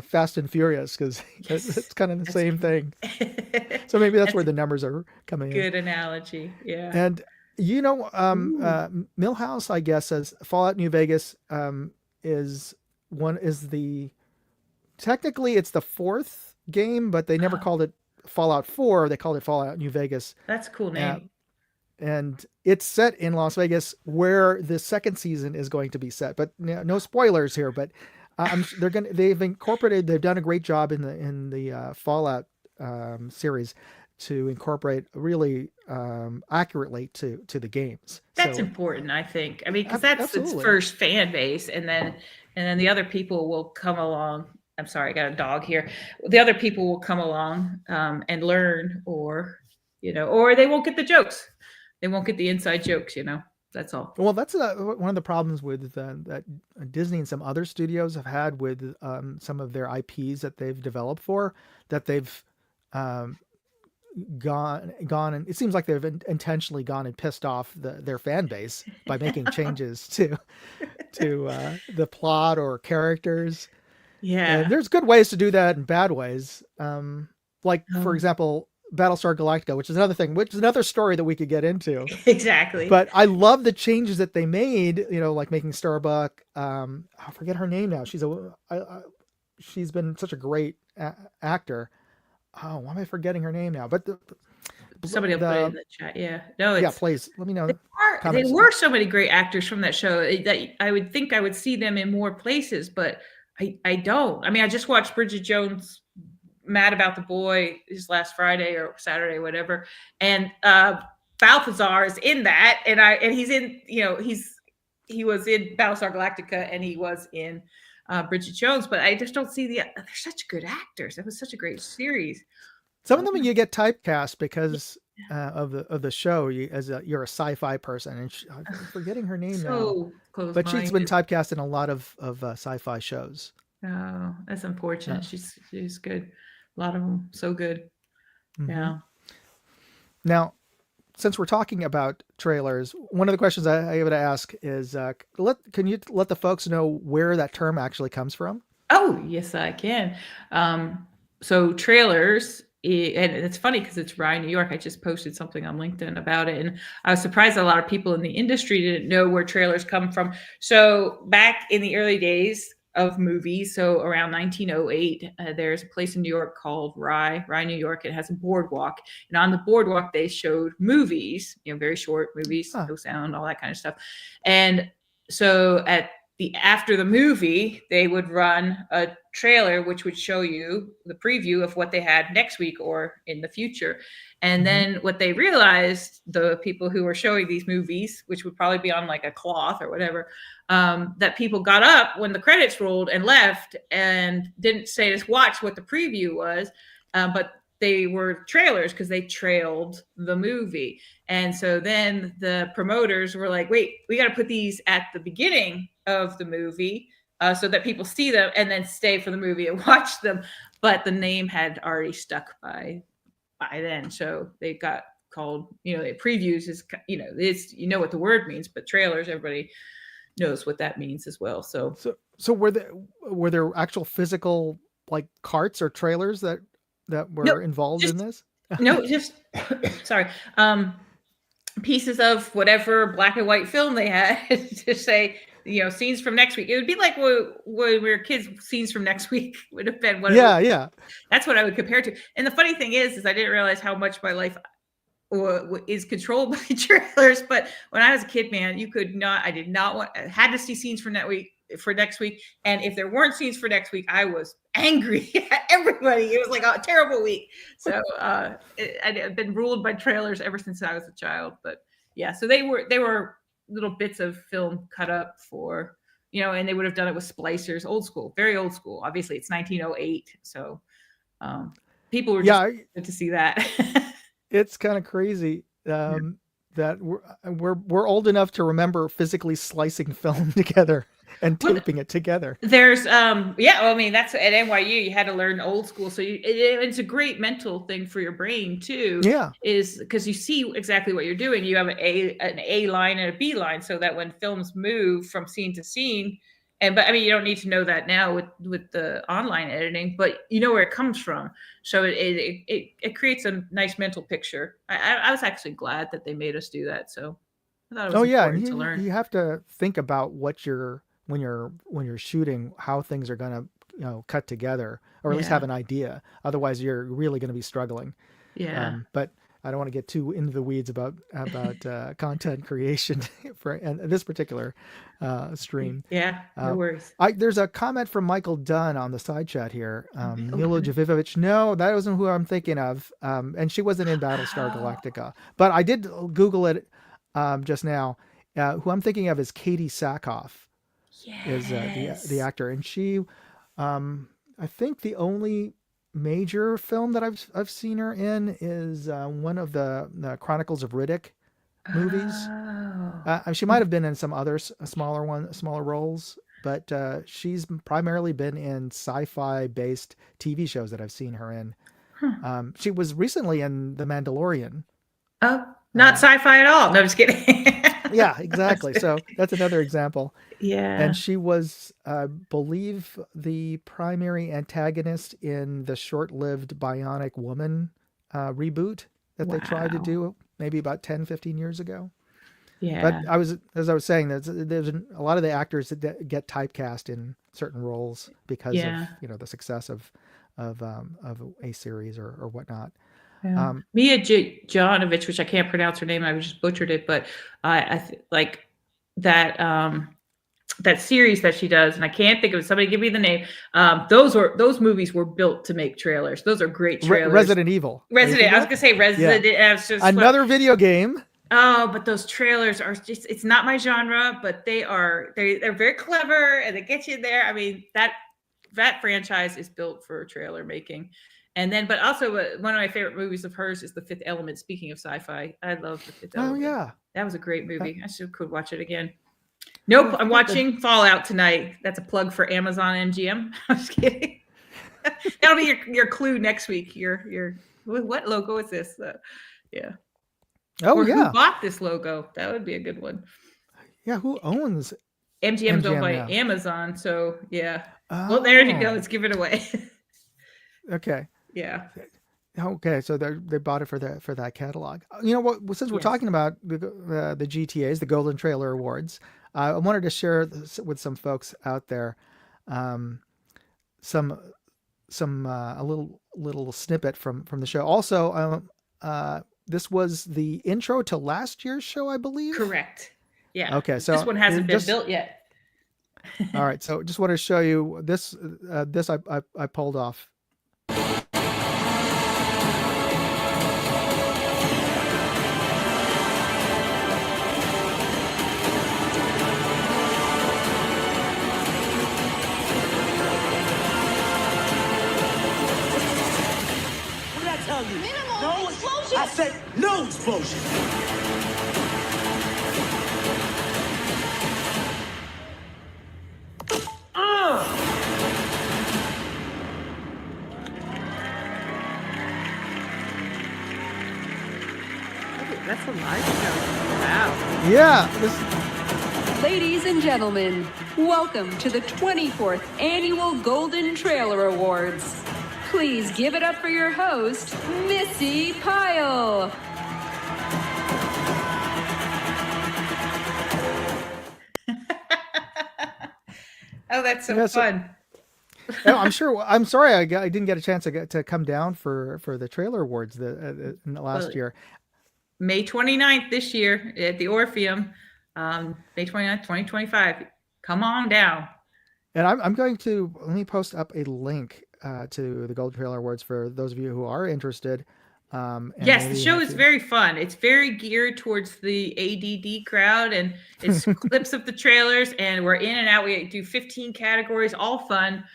Fast and Furious because Yes. it's kind of the That's same thing. cute. So maybe that's That's where a the numbers are coming in. good analogy. Yeah. And Ooh. Millhouse, I guess, says Fallout New Vegas is the technically it's the fourth game, but they never Oh, called it Fallout 4. They called it Fallout New Vegas. that's a cool Uh, name. and it's set in Las Vegas, where the second season is going to be set. But no spoilers here. But they've done a great job in the Fallout series to incorporate really accurately to the games. That's So important, I think. I mean, because that's its absolutely. first fan base, and then the other people will come along. I'm sorry, I got a dog here. The other people will come along and learn, or they won't get the jokes. They won't get the inside jokes. That's all. Well, that's one of the problems with that Disney and some other studios have had with some of their IPs that they've developed for that they've um, gone and it seems like they've intentionally gone and pissed off their fan base by making changes to the plot or characters. And Yeah. there's good ways to do that and bad ways. Like for Um, example, Battlestar Galactica, which is another story that we could get into. exactly. But I love the changes that they made, like making Starbuck. I forget her name now. She's been such a great actor. Oh, why am I forgetting her name now? But Somebody will put it in the chat. Yeah. No, yeah, it's please let me know. there Comments. were so many great actors from that show that I would think I would see them in more places, but I don't. I mean, I just watched Bridget Jones Mad About the Boy his last Friday or Saturday, whatever, and Balthazar is in that, and he's in, he was in Battlestar Galactica, and he was in Bridget Jones, but I just don't see they're such good actors. It was such a great series. Some of them you get typecast because of the show. You're a sci-fi person, and I'm forgetting her name now. So But she's been close-minded. typecast in a lot of sci-fi shows. Oh, that's unfortunate. Uh, She's good. A lot of them so good. mhm. Yeah. Now, since we're talking about trailers, one of the questions I would ask is, can you let the folks know where that term actually comes from? Oh, yes, I can. So trailers, and it's funny because it's Rye, New York. I just posted something on LinkedIn about it, and I was surprised a lot of people in the industry didn't know where trailers come from. So back in the early days of movies, so around 1908, there's a place in New York called Rye, New York. It has a boardwalk, and on the boardwalk they showed movies, very short movies, Huh. no sound, all that kind of stuff. And so after the movie, they would run a trailer which would show you the preview of what they had next week or in the future. And Mhm. then what they realized, the people who were showing these movies, which would probably be on like a cloth or whatever, that people got up when the credits rolled and left and didn't say, just watch what the preview was, but they were trailers because they trailed the movie. And so then the promoters were like, wait, we got to put these at the beginning of the movie so that people see them and then stay for the movie and watch them. But the name had already stuck by then. So they got called, previews is, it's, what the word means, but trailers, everybody knows what that means as well. So So were there actual physical like carts or trailers that no, were involved in just this? no, just sorry. Pieces of whatever black and white film they had to say, scenes from next week. It would be like when we were kids, scenes from next week would have been what Yeah. that's what I would compare to. And the funny thing is I didn't realize how much my life is controlled by trailers. But when I was a kid, man, I did not want, I had to see scenes from next week. And if there weren't scenes for next week, I was angry at everybody. It was like a terrible week. So I've been ruled by trailers ever since I was a child. But yeah, so they were little bits of film cut up for, and they would have done it with splicers, old school, very old school. Obviously it's 1908. So people were just good to see that. It's kind of crazy that we're old enough to remember physically slicing film together and taping it together. There's I mean, that's at NYU you had to learn old school, so it's a great mental thing for your brain too. Yeah. Is because you see exactly what you're doing. You have an A line and a B line, so that when films move from scene to scene, but I mean, you don't need to know that now with the online editing, but you know where it comes from. So it creates a nice mental picture. I was actually glad that they made us do that. So I thought it was Oh yeah, and important to learn. you have to think about what you're when you're shooting, how things are gonna cut together, or at least have Yeah. an idea. Otherwise, you're really going to be struggling. Yeah. But I don't want to get too into the weeds about content creation for and this particular stream. Yeah. No worries. There's a comment from Michael Dunn on the side chat here. Michael Milo Dunn. Jovovich. No, that wasn't who I'm thinking of. And she wasn't in Battlestar Galactica. But I did Google it just now. Who I'm thinking of is Katie Sackhoff, is the actor, and she, I think the only major film that I've seen her in is one of the Chronicles of Riddick movies. She might have been in some other smaller roles, but she's primarily been in sci-fi based TV shows that I've seen her in. She was recently in The Mandalorian. Oh, not sci-fi at all. No, I'm just kidding. Yeah, exactly. So that's another example. Yeah. And she was, I believe, the primary antagonist in the short-lived Bionic Woman reboot that they tried to do maybe about 10, 15 years ago. Yeah. But as I was saying, there's a lot of the actors that get typecast in certain roles because of the success of a series or whatnot. Yeah. Mia Jovovich, which I can't pronounce her name, I just butchered it, but like that that series that she does, and I can't think of it. Somebody give me the name. Those movies were built to make trailers. Those are great trailers. Resident Evil. I was gonna say Resident. Yeah. Another video game. Oh, but those trailers are just—it's not my genre, but they're very clever and they get you there. I mean, that franchise is built for trailer making. And then, but also one of my favorite movies of hers is The Fifth Element. Speaking of sci-fi, I love The Fifth Element. Oh yeah, that was a great movie. I could watch it again. Nope, I'm watching Fallout tonight. That's a plug for Amazon MGM. I'm just kidding. That'll be your clue next week. Your what logo is this? Yeah. Oh or yeah. Who bought this logo? That would be a good one. Yeah, who owns MGM's owned by Amazon, so yeah. Oh. Well, there you go. Let's give it away. Okay. Yeah. Okay, so they bought it for that catalog. You know what? Since we're talking about the GTAs, the Golden Trailer Awards, I wanted to share this with some folks out there, a little snippet from the show. Also, this was the intro to last year's show, I believe. Correct. Yeah. Okay, so this one hasn't been built yet. All right, so just want to show you this. This I pulled off. I said no explosion. That's a live show. Wow. Yeah. Ladies and gentlemen, welcome to the 24th Annual Golden Trailer Awards. Please give it up for your host, Missy Pyle. Oh, that's so fun. I'm sure. I'm sorry, I didn't get a chance to come down for the trailer awards last year. May 29th this year at the Orpheum. May 29th, 2025. Come on down. And I'm going to let me post up a link to the Golden Trailer Awards for those of you who are interested. Yes, the show is very fun. It's very geared towards the ADD crowd, and it's clips of the trailers, and we're in and out. We do 15 categories, all fun.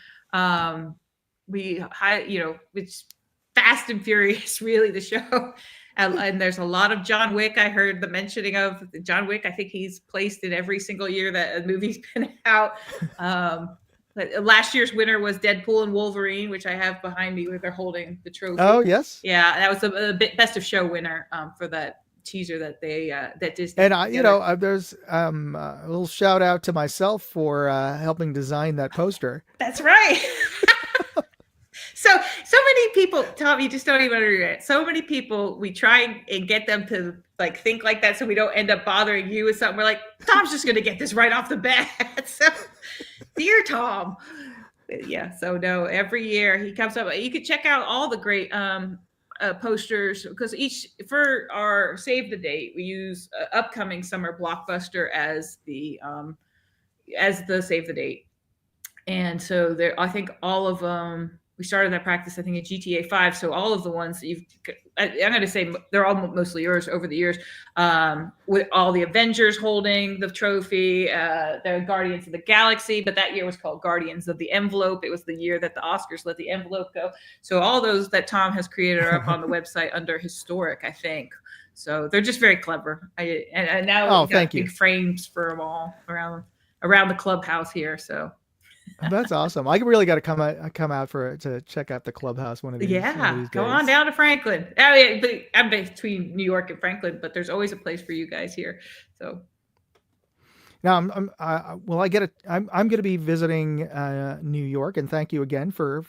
It's fast and furious, really, the show. And there's a lot of John Wick. I heard the mentioning of John Wick. I think he's placed in every single year that a movie's been out. Last year's winner was Deadpool and Wolverine, which I have behind me where they're holding the trophy. Oh, yes. Yeah, that was the best of show winner for that teaser that they that Disney. And together. there's a little shout out to myself for helping design that poster. That's right. So many people, Tom, you just don't even understand. So many people, we try and get them to like think like that, so we don't end up bothering you with something. We're like, Tom's just going to get this right off the bat. So, dear Tom, yeah. So no, every year he comes up. You can check out all the great posters, because each for our save the date, we use upcoming summer blockbuster as the save the date, and so there, I think all of them. We started that practice, I think, at GTA 5. So all of the ones that I'm going to say they're all mostly yours over the years, with all the Avengers holding the trophy, the Guardians of the Galaxy, but that year was called Guardians of the Envelope. It was the year that the Oscars let the envelope go. So all those that Tom has created are up on the website under historic, I think. So they're just very clever. And now we've got big frames for them all around the clubhouse here. So. That's awesome. I really got to come out to check out the clubhouse one of these. Yeah, go on down to Franklin. I'm between New York and Franklin, but there's always a place for you guys here. So now I'm going to be visiting New York, and thank you again for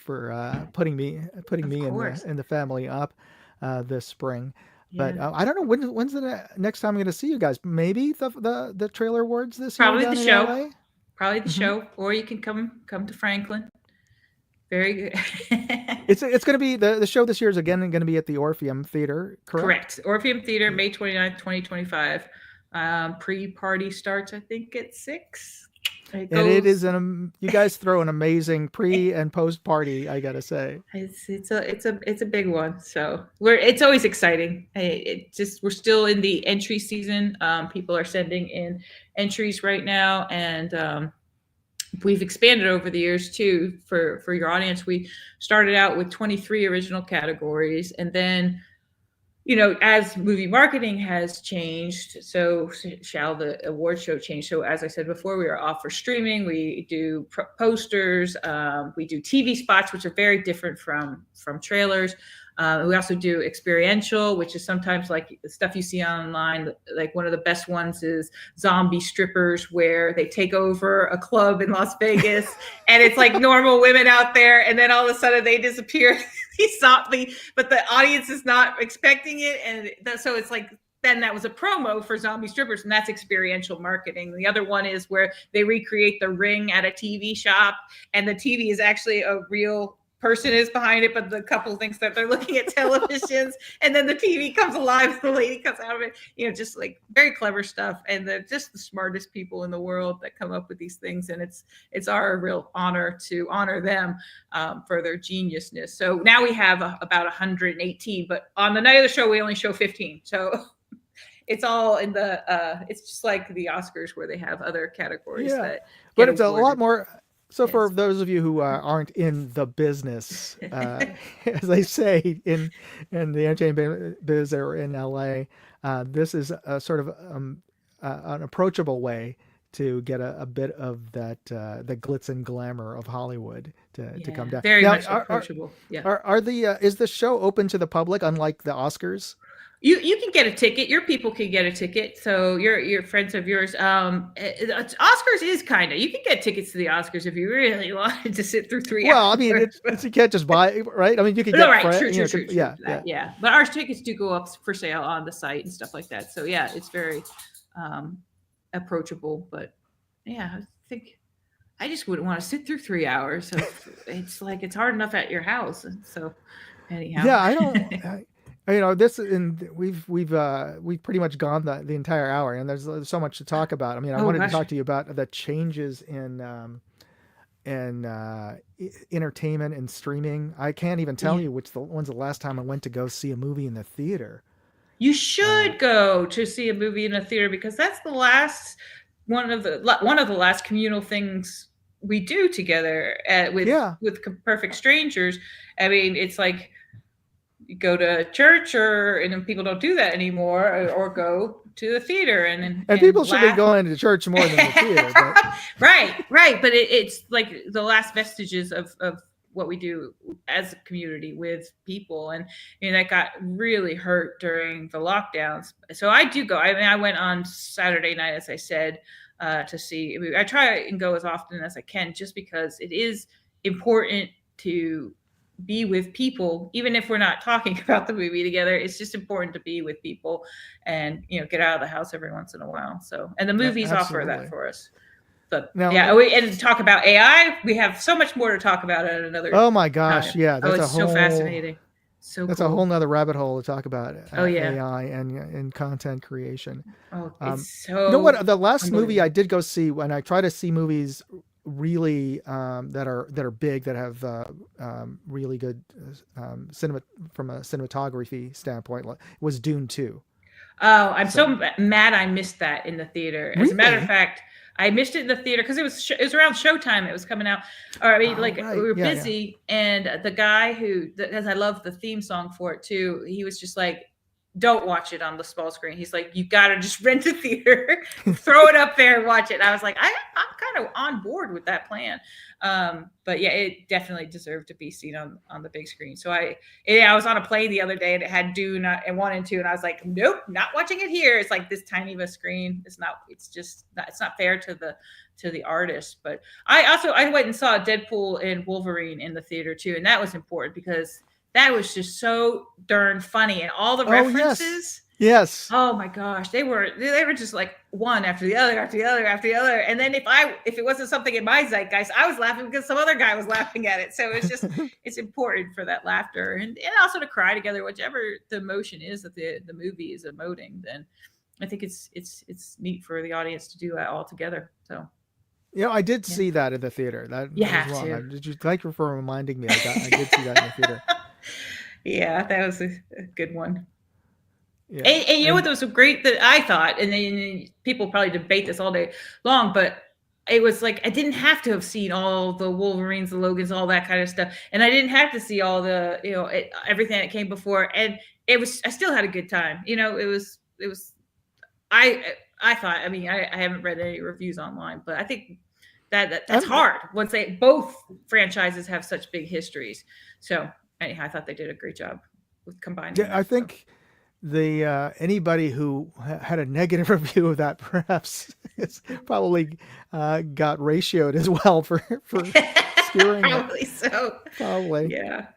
putting me in the family up this spring. Yeah. But I don't know when's the next time I'm going to see you guys. Maybe the trailer awards this year. Probably the show. Probably the show, or you can come to Franklin. Very good. It's going to be the show this year is again going to be at the Orpheum Theater, correct? Correct. Orpheum Theater, May 29th, 2025. Pre-party starts, I think, at 6. And it is you guys throw an amazing pre and post party, I gotta say. It's a big one. So it's always exciting. We're still in the entry season. People are sending in entries right now, and we've expanded over the years too. For your audience, we started out with 23 original categories, and then, as movie marketing has changed, so shall the award show change. So as I said before, we are off for streaming. We do posters. We do TV spots, which are very different from trailers. We also do experiential, which is sometimes like the stuff you see online. Like one of the best ones is zombie strippers, where they take over a club in Las Vegas and it's like normal women out there. And then all of a sudden they disappear. But the audience is not expecting it. And so it's like, then that was a promo for zombie strippers, and that's experiential marketing. The other one is where they recreate the ring at a TV shop, and the TV is actually a real person is behind it, but the couple thinks that they're looking at televisions, and then the TV comes alive and the lady comes out of it. Just like very clever stuff, and they're just the smartest people in the world that come up with these things, and it's our real honor to honor them for their geniusness. So now we have about 118, but on the night of the show we only show 15. So it's all in the it's just like the Oscars where they have other categories that but it's awarded. A lot more. So for those of you who aren't in the business, as they say in the entertainment biz or in LA, this is a sort of an approachable way to get a bit of that the glitz and glamour of Hollywood to come down. Very much approachable. Is the show open to the public, unlike the Oscars? You can get a ticket. Your people can get a ticket. So your friends of yours. Oscars is kind of, you can get tickets to the Oscars if you really wanted to sit through 3 hours. Well, I mean, you can't just buy, right? I mean, you can get true. Yeah. But our tickets do go up for sale on the site and stuff like that. So yeah, it's very approachable. But yeah, I think I just wouldn't want to sit through 3 hours. So it's like it's hard enough at your house. And so anyhow, yeah, I don't. We've pretty much gone the entire hour, and there's so much to talk about. I mean, I wanted to talk to you about the changes in entertainment and streaming. I can't even tell you when's the last time I went to go see a movie in the theater. You should go to see a movie in a theater, because that's the last one of the last communal things we do together with perfect strangers. I mean, it's like, you go to church, and people don't do that anymore, or go to the theater and people should be going to church more than the theater. But. Right. But it's like the last vestiges of what we do as a community with people. And that got really hurt during the lockdowns. So I do go. I mean, I went on Saturday night, as I said, to see. I try and go as often as I can, just because it is important to be with people, even if we're not talking about the movie together. It's just important to be with people and get out of the house every once in a while. So, and the movies offer that for us. But now, and to talk about AI, we have so much more to talk about at another oh my gosh, time. yeah, that's so fascinating. So that's cool. a whole nother rabbit hole to talk about. Yeah. AI and content creation. Oh, it's so. You know what? The last movie I did go see, when I try to see movies really that are big, that have really good cinema from a cinematography standpoint, was Dune 2. Oh, I'm so mad I missed that in the theater. As Really? a matter of fact, I missed it in the theater because it was around showtime. It was coming out. Or I mean, Right. we were Yeah, busy, and the guy because I love the theme song for it too, he was just like, don't watch it on the small screen. He's like, you got to just rent a theater, throw it up there and watch it. And I was like, I'm kind of on board with that plan. But yeah, it definitely deserved to be seen on the big screen. So I was on a plane the other day and it had Dune and 1 and 2. And I was like, nope, not watching it here. It's like this tiny of a screen. It's not fair to the artist. But I went and saw Deadpool and Wolverine in the theater too. And that was important because that was just so darn funny, and all the references. Yes. Oh my gosh, they were just like one after the other, after the other, after the other. And then if it wasn't something in my zeitgeist, I was laughing because some other guy was laughing at it. So it's just it's important for that laughter and also to cry together, whichever the emotion is that the movie is emoting. Then I think it's neat for the audience to do that all together. So. I did see that in the theater. That was wrong. Did you thank you for reminding me? I did see that in the theater. Yeah, that was a good one. Yeah. And you know what was so great that I thought, and then people probably debate this all day long, but it was like I didn't have to have seen all the Wolverines, the Logans, all that kind of stuff, and I didn't have to see all the everything that came before, and I still had a good time. It was I thought. I mean, I haven't read any reviews online, but I think that's hard once both franchises have such big histories. So anyhow, I thought they did a great job with combining. Yeah, I think the anybody who had a negative review of that perhaps it's probably got ratioed as well for skewering probably it. So. Probably. Yeah.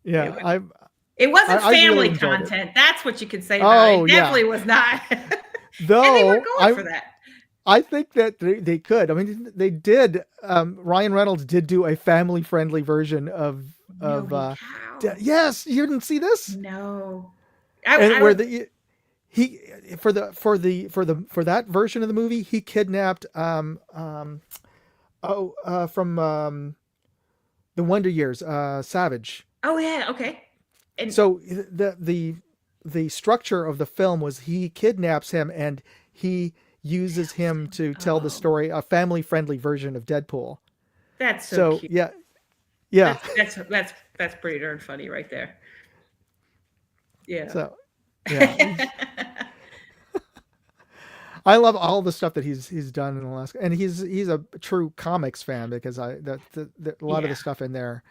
Yeah. It wasn't family really content. That's what you could say about it. It definitely was not. Though and they were going for that. I think that they could. I mean, they did. Ryan Reynolds did do a family-friendly version of. Yes, you didn't see this? No. For that version of the movie, he kidnapped from the Wonder Years, Savage. Oh yeah, okay. And so the structure of the film was he kidnaps him and he uses him to tell the story, a family-friendly version of Deadpool. That's so cute. Yeah. That's pretty darn funny right there. Yeah. So, yeah. I love all the stuff that he's done in the last, and he's a true comics fan because a lot of the stuff in there.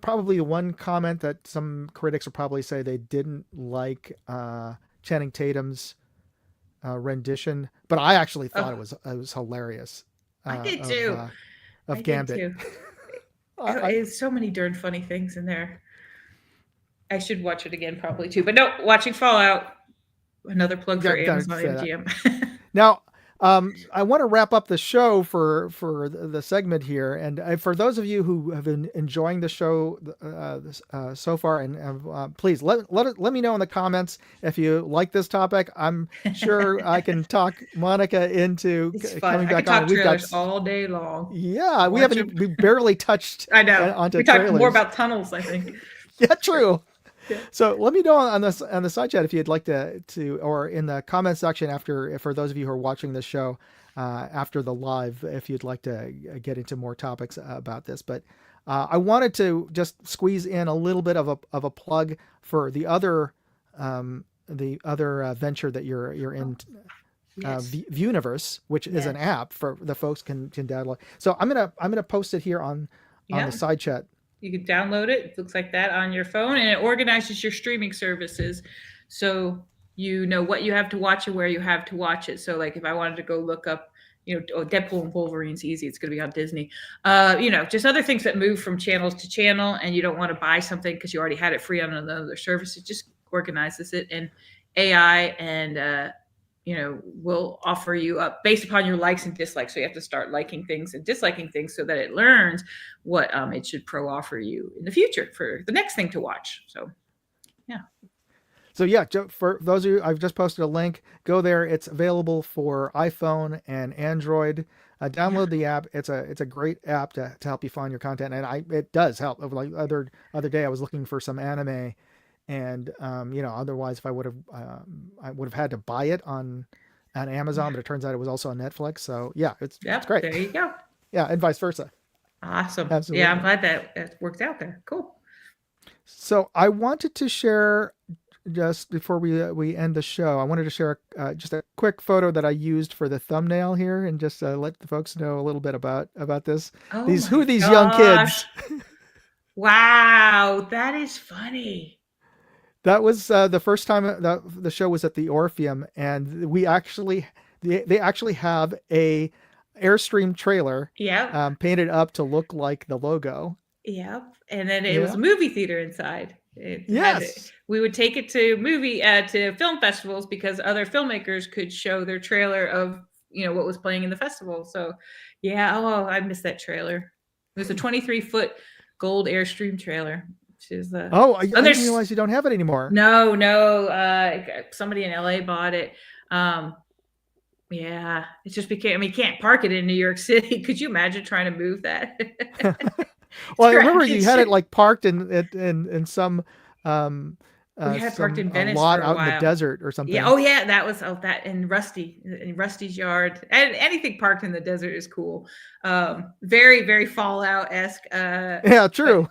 Probably the one comment that some critics will probably say they didn't like Channing Tatum's rendition, but I actually thought it was hilarious. I did too. Of Gambit. There's so many darn funny things in there. I should watch it again probably too. But no, watching Fallout, another plug for Amazon MGM. Now, I want to wrap up the show for the segment here, and for those of you who have been enjoying the show so far, and please let me know in the comments if you like this topic. I'm sure I can talk Monica into coming back on. We've got all day long. Yeah, we barely touched. I know. Onto we talked trailers. more about tunnels, I think. Yeah, true. Yeah. So let me know on the side chat if you'd like to or in the comment section for those of you who are watching this show after the live, if you'd like to get into more topics about this. But I wanted to just squeeze in a little bit of a plug for the other venture that you're in. Yes. Viewniverse, which is an app for the folks can download. So I'm gonna post it here on on the side chat. You can download it. It looks like that on your phone, and it organizes your streaming services. So you know what you have to watch and where you have to watch it. So like if I wanted to go look up, Deadpool and Wolverine's easy. It's going to be on Disney. Just other things that move from channels to channel, and you don't want to buy something because you already had it free on another service. It just organizes it, and AI and will offer you up based upon your likes and dislikes. So you have to start liking things and disliking things so that it learns what it should offer you in the future for the next thing to watch. So, yeah. So yeah, for those of you, I've just posted a link. Go there. It's available for iPhone and Android. Download the app. It's a great app to help you find your content, and it does help. Like other day, I was looking for some anime, and otherwise if I would have had to buy it on Amazon, but it turns out it was also on Netflix. So yeah, it's great. There you go. Yeah, and vice versa. Awesome. Absolutely. Yeah, I'm glad that worked out there. Cool. So I wanted to share, just before we end the show, I wanted to share just a quick photo that I used for the thumbnail here, and just let the folks know a little bit about this. Oh Who are these young kids? Wow, that is funny. That was the first time the show was at the Orpheum, and they actually have a Airstream trailer painted up to look like the logo. Yep. And then it was a movie theater inside. Yes. We would take it to film festivals because other filmmakers could show their trailer of, what was playing in the festival. So yeah. Oh, I missed that trailer. It was a 23-foot gold Airstream trailer. I didn't realize you don't have it anymore. No. Somebody in LA bought it. Yeah, it just became. You can't park it in New York City. Could you imagine trying to move that? Well, I remember you had it like parked in some we had parked in Venice lot for a out while. in the desert or something. Yeah. Oh yeah, that was that in Rusty's yard. And anything parked in the desert is cool. Very, very Fallout-esque. Yeah, true.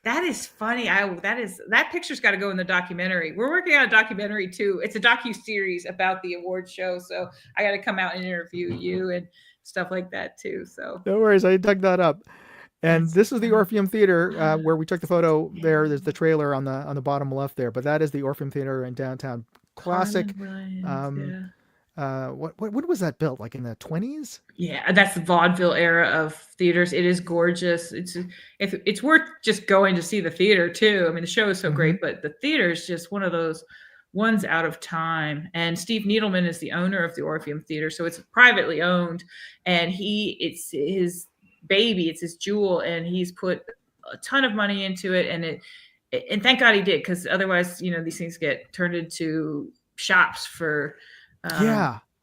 That is funny. That picture's got to go in the documentary. We're working on a documentary too. It's a docu-series about the award show. So I got to come out and interview you and stuff like that too. So no worries. I dug that up. And this is the Orpheum Theater where we took the photo. There's the trailer on the bottom left there, but that is the Orpheum Theater in downtown. Classic. What was that built? Like in the 20s? Yeah, that's the vaudeville era of theaters. It is gorgeous. It's worth just going to see the theater too. I mean, the show is so great, but the theater is just one of those ones out of time. And Steve Needleman is the owner of the Orpheum Theater, so it's privately owned, and it's his baby, it's his jewel, and he's put a ton of money into it, and thank God he did, because otherwise, these things get turned into shops for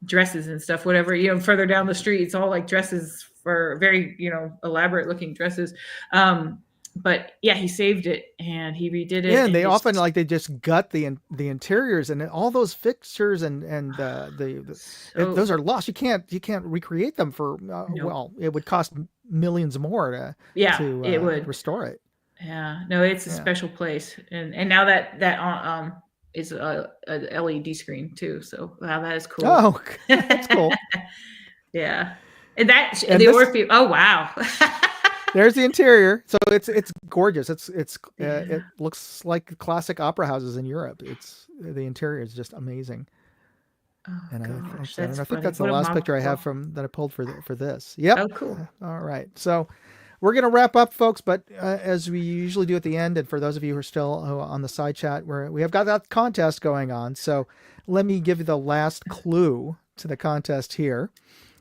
dresses and stuff, whatever, further down the street, it's all like dresses for very, elaborate looking dresses. But yeah, he saved it and he redid it. Yeah, and they often they just gut the interiors and all those fixtures and those are lost. You can't recreate them for well, it would cost millions more to it would restore it. Yeah, no, it's a special place, and now that is a LED screen too. So wow, that is cool. Oh, that's cool. Yeah, and Orpheum. Oh wow. There's the interior. So it's gorgeous. It looks like classic opera houses in Europe. The interior is just amazing. Oh, and gosh, I think that's the last picture I have that I pulled for this. Yep. Oh, cool. All right. So we're going to wrap up, folks, but as we usually do at the end, and for those of you who are still on the side chat, we have got that contest going on. So let me give you the last clue to the contest here.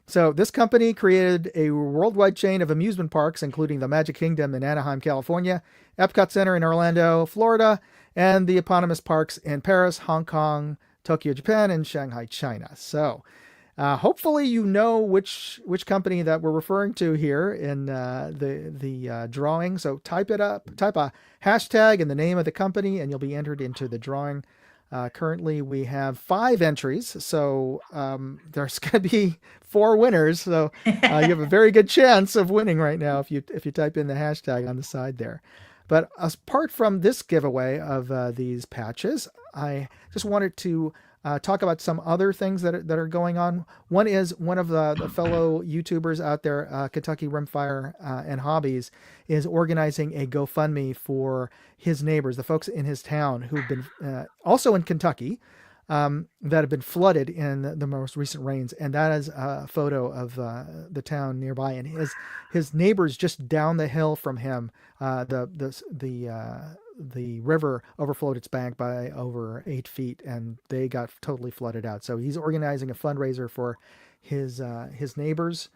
So this company created a worldwide chain of amusement parks, including the Magic Kingdom in Anaheim, California, Epcot Center in Orlando, Florida, and the eponymous parks in Paris, Hong Kong, Tokyo, Japan, and Shanghai, China. So hopefully you know which company that we're referring to here in the drawing. So type it up, type a hashtag and the name of the company, and you'll be entered into the drawing. Currently, we have 5 entries, so there's going to be 4 winners. So you have a very good chance of winning right now if you type in the hashtag on the side there. But apart from this giveaway of these patches, I just wanted to talk about some other things that are going on. One is one of the fellow YouTubers out there, Kentucky Rimfire and Hobbies, is organizing a GoFundMe for his neighbors, the folks in his town who've been also in Kentucky, that have been flooded in the most recent rains. And that is a photo of the town nearby, and his neighbors just down the hill from him. The river overflowed its bank by over 8 feet, and they got totally flooded out. So he's organizing a fundraiser for his neighbors,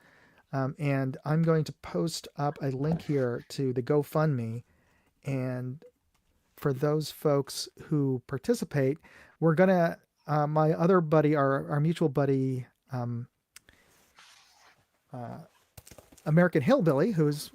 and I'm going to post up a link here to the GoFundMe. And for those folks who participate, we're gonna my other buddy, our mutual buddy, American Hillbilly, who's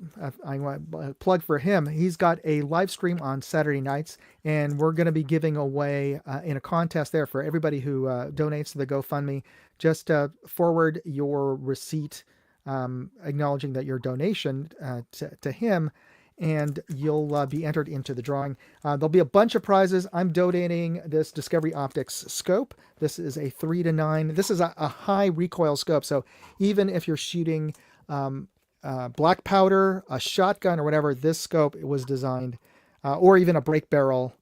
I want to plug for him. He's got a live stream on Saturday nights, and we're going to be giving away in a contest there for everybody who donates to the GoFundMe. Just forward your receipt acknowledging that your donation to him, and you'll be entered into the drawing. There'll be a bunch of prizes. I'm donating this Discovery Optics scope. This is a 3-9. This is a high recoil scope, so even if you're shooting black powder, a shotgun, or whatever, this scope was designed, or even a break barrel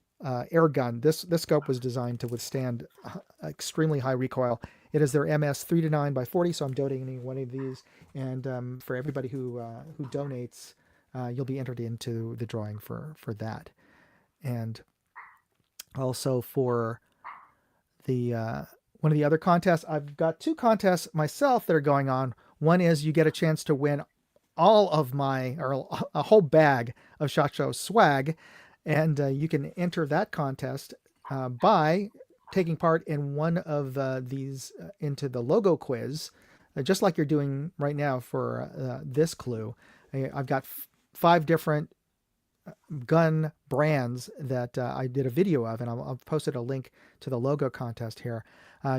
air gun. This scope was designed to withstand extremely high recoil. It is their MS 3-9x40, so I'm donating one of these. And for everybody who donates, you'll be entered into the drawing for that. And also for the one of the other contests, I've got 2 contests myself that are going on. One is you get a chance to win all of or a whole bag of SHOT Show swag, and you can enter that contest by taking part in one of these into the logo quiz, just like you're doing right now for this clue. I've got 5 different gun brands that I did a video of, and I've posted a link to the logo contest here.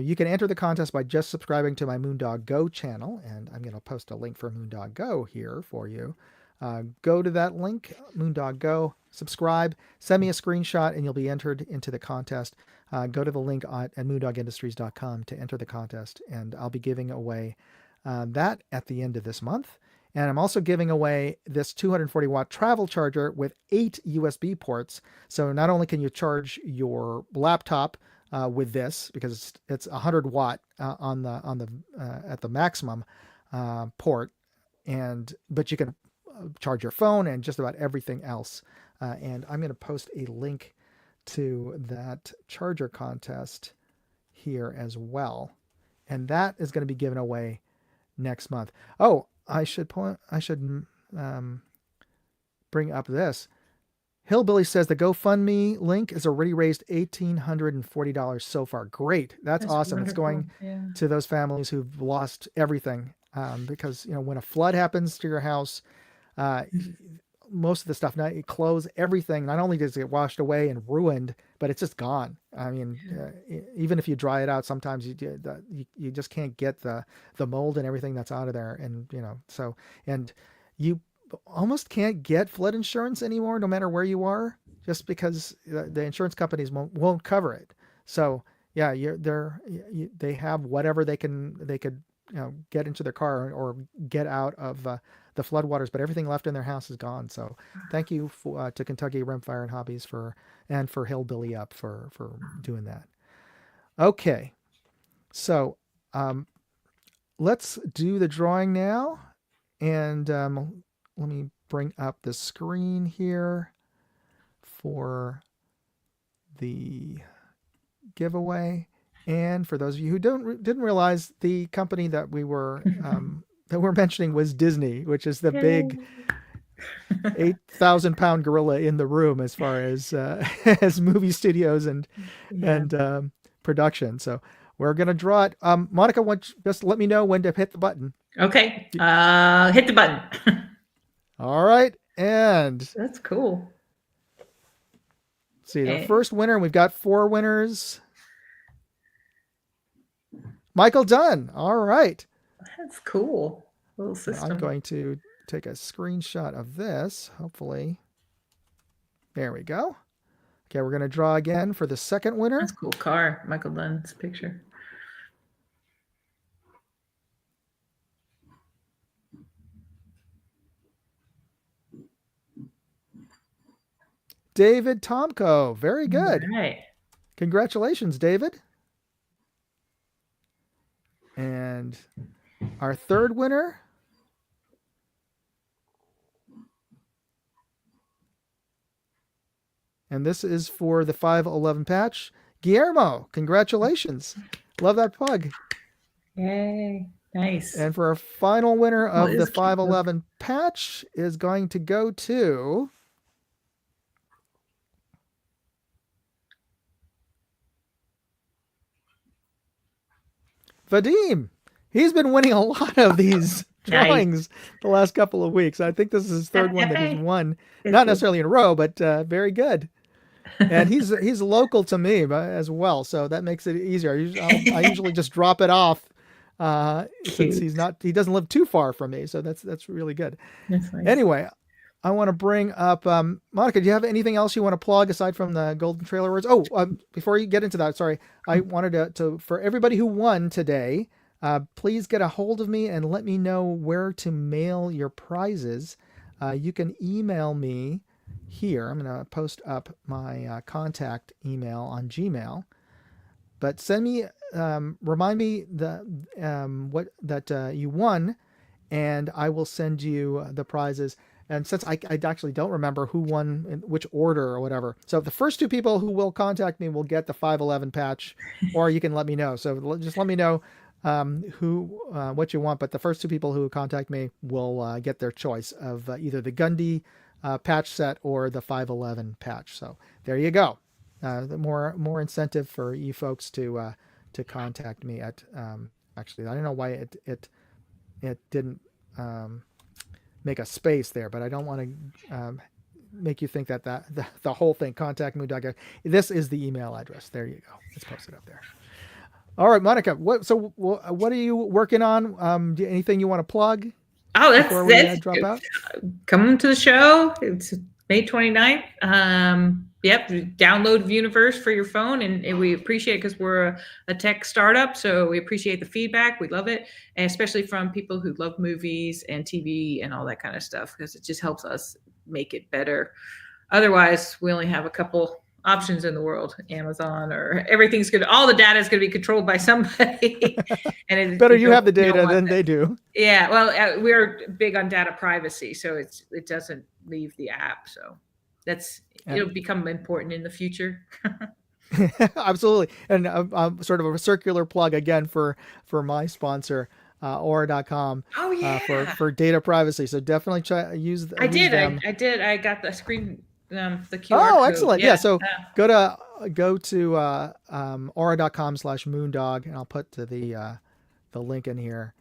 You can enter the contest by just subscribing to my Moondog Go channel, and I'm going to post a link for Moondog Go here for you. Go to that link, Moondog Go, subscribe, send me a screenshot, and you'll be entered into the contest. Go to the link at moondogindustries.com to enter the contest, and I'll be giving away that at the end of this month. And I'm also giving away this 240 watt travel charger with 8 USB ports. So not only can you charge your laptop with this, because it's 100 watt on the at the maximum port, but you can charge your phone and just about everything else. And I'm going to post a link to that charger contest here as well, and that is going to be given away next month. Oh, I should bring up this. Hillbilly says the GoFundMe link has already raised $1,840 so far. Great. That's awesome. Wonderful. It's going to those families who've lost everything. Because, when a flood happens to your house, most of the stuff, clothes, everything, not only does it get washed away and ruined, but it's just gone. I mean, even if you dry it out, sometimes you just can't get the mold and everything that's out of there. And, and you almost can't get flood insurance anymore, no matter where you are, just because the insurance companies won't cover it. So yeah, they have whatever they could get into their car or get out of the floodwaters, but everything left in their house is gone. So thank you to Kentucky Rimfire and Hobbies for Hillbilly Up for doing that. Okay, so let's do the drawing now, and let me bring up the screen here for the giveaway. And for those of you who didn't realize, the company that we're mentioning was Disney, which is the big 8,000 pound gorilla in the room as far as as movie studios and production. So we're gonna draw it. Monica, just let me know when to hit the button. Okay, hit the button. All right, and that's cool. Let's see, the first winner. We've got 4 winners. Michael Dunn. All right. That's cool. Little system. I'm going to take a screenshot of this. Hopefully. There we go. Okay, we're going to draw again for the second winner. That's a cool car. Michael Dunn's picture. David Tomko. Very good. All right. Congratulations, David. And our third winner, and this is for the 511 patch, Guillermo. Congratulations. Love that pug. Yay. Nice. And for our final winner of Well, the it's cute. 511 patch is going to go to Vadim. He's been winning a lot of these drawings the last couple of weeks. I think this is his third one that he's won. Not necessarily in a row, but very good. And he's local to me as well, so that makes it easier. I usually just drop it off since he doesn't live too far from me, so that's really good. That's nice. Anyway, I want to bring up Monica. Do you have anything else you want to plug aside from the Golden Trailer Awards? Oh, before you get into that, sorry, I wanted to for everybody who won today, please get a hold of me and let me know where to mail your prizes. You can email me here. I'm going to post up my contact email on Gmail. But send me, remind me that you won, and I will send you the prizes. And since I actually don't remember who won in which order or whatever, so the first two people who will contact me will get the 511 patch, or you can let me know. So just let me know what you want. But the first two people who contact me will get their choice of either the Gundy patch set or the 511 patch. So there you go. The more incentive for you folks to contact me at actually I don't know why it didn't make a space there, but I don't want to make you think that the whole thing, contact Moondog. This is the email address. There you go. It's posted up there. All right, Monica, what are you working on? Anything you want to plug? Oh, before we drop out? Come to the show. It's May 29th. Yep, download Universe for your phone, and we appreciate it because we're a tech startup, so we appreciate the feedback. We love it, and especially from people who love movies and TV and all that kind of stuff, because it just helps us make it better. Otherwise, we only have a couple options in the world, Amazon, or everything's good. All the data is going to be controlled by somebody. And better you have the data than they do. Yeah, well, we're big on data privacy, so it doesn't leave the app. So it'll become important in the future. Absolutely. And sort of a circular plug again for my sponsor, Aura.com. Oh yeah. For data privacy. So definitely use them. I did. I got the screen. The QR Oh, code. excellent. Yeah. So go to aura.com/moondog, and I'll put the link in here,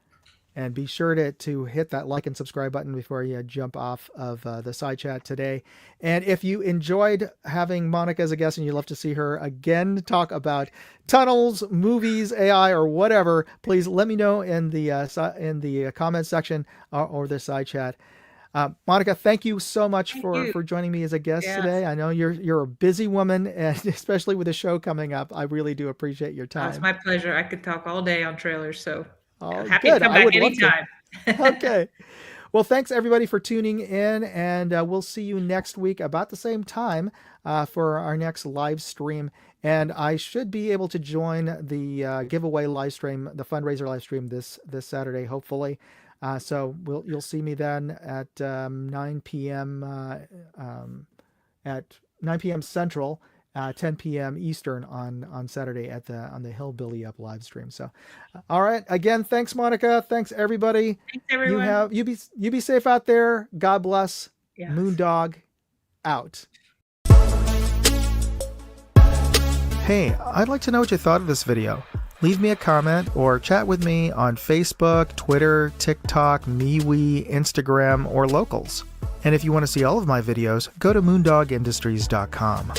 and be sure to hit that like and subscribe button before you jump off of the side chat today. And if you enjoyed having Monica as a guest and you'd love to see her again talk about tunnels, movies, AI, or whatever, please let me know in the comment section or the side chat. Monica, thank you so much for joining me as a guest today. I know you're a busy woman, and especially with the show coming up, I really do appreciate your time. It's my pleasure. I could talk all day on trailers, so happy to come back anytime. Okay. Well, thanks everybody for tuning in, and we'll see you next week about the same time for our next live stream. And I should be able to join the giveaway live stream, the fundraiser live stream this Saturday, hopefully. So you'll see me then at 9 p.m. At 9 p.m. Central, 10 p.m. Eastern on Saturday on the Hillbilly Up live stream. So, all right. Again, thanks, Monica. Thanks, everybody. Thanks, everyone. You be safe out there. God bless. Yes. Moondog out. Hey, I'd like to know what you thought of this video. Leave me a comment or chat with me on Facebook, Twitter, TikTok, MeWe, Instagram, or Locals. And if you want to see all of my videos, go to moondogindustries.com.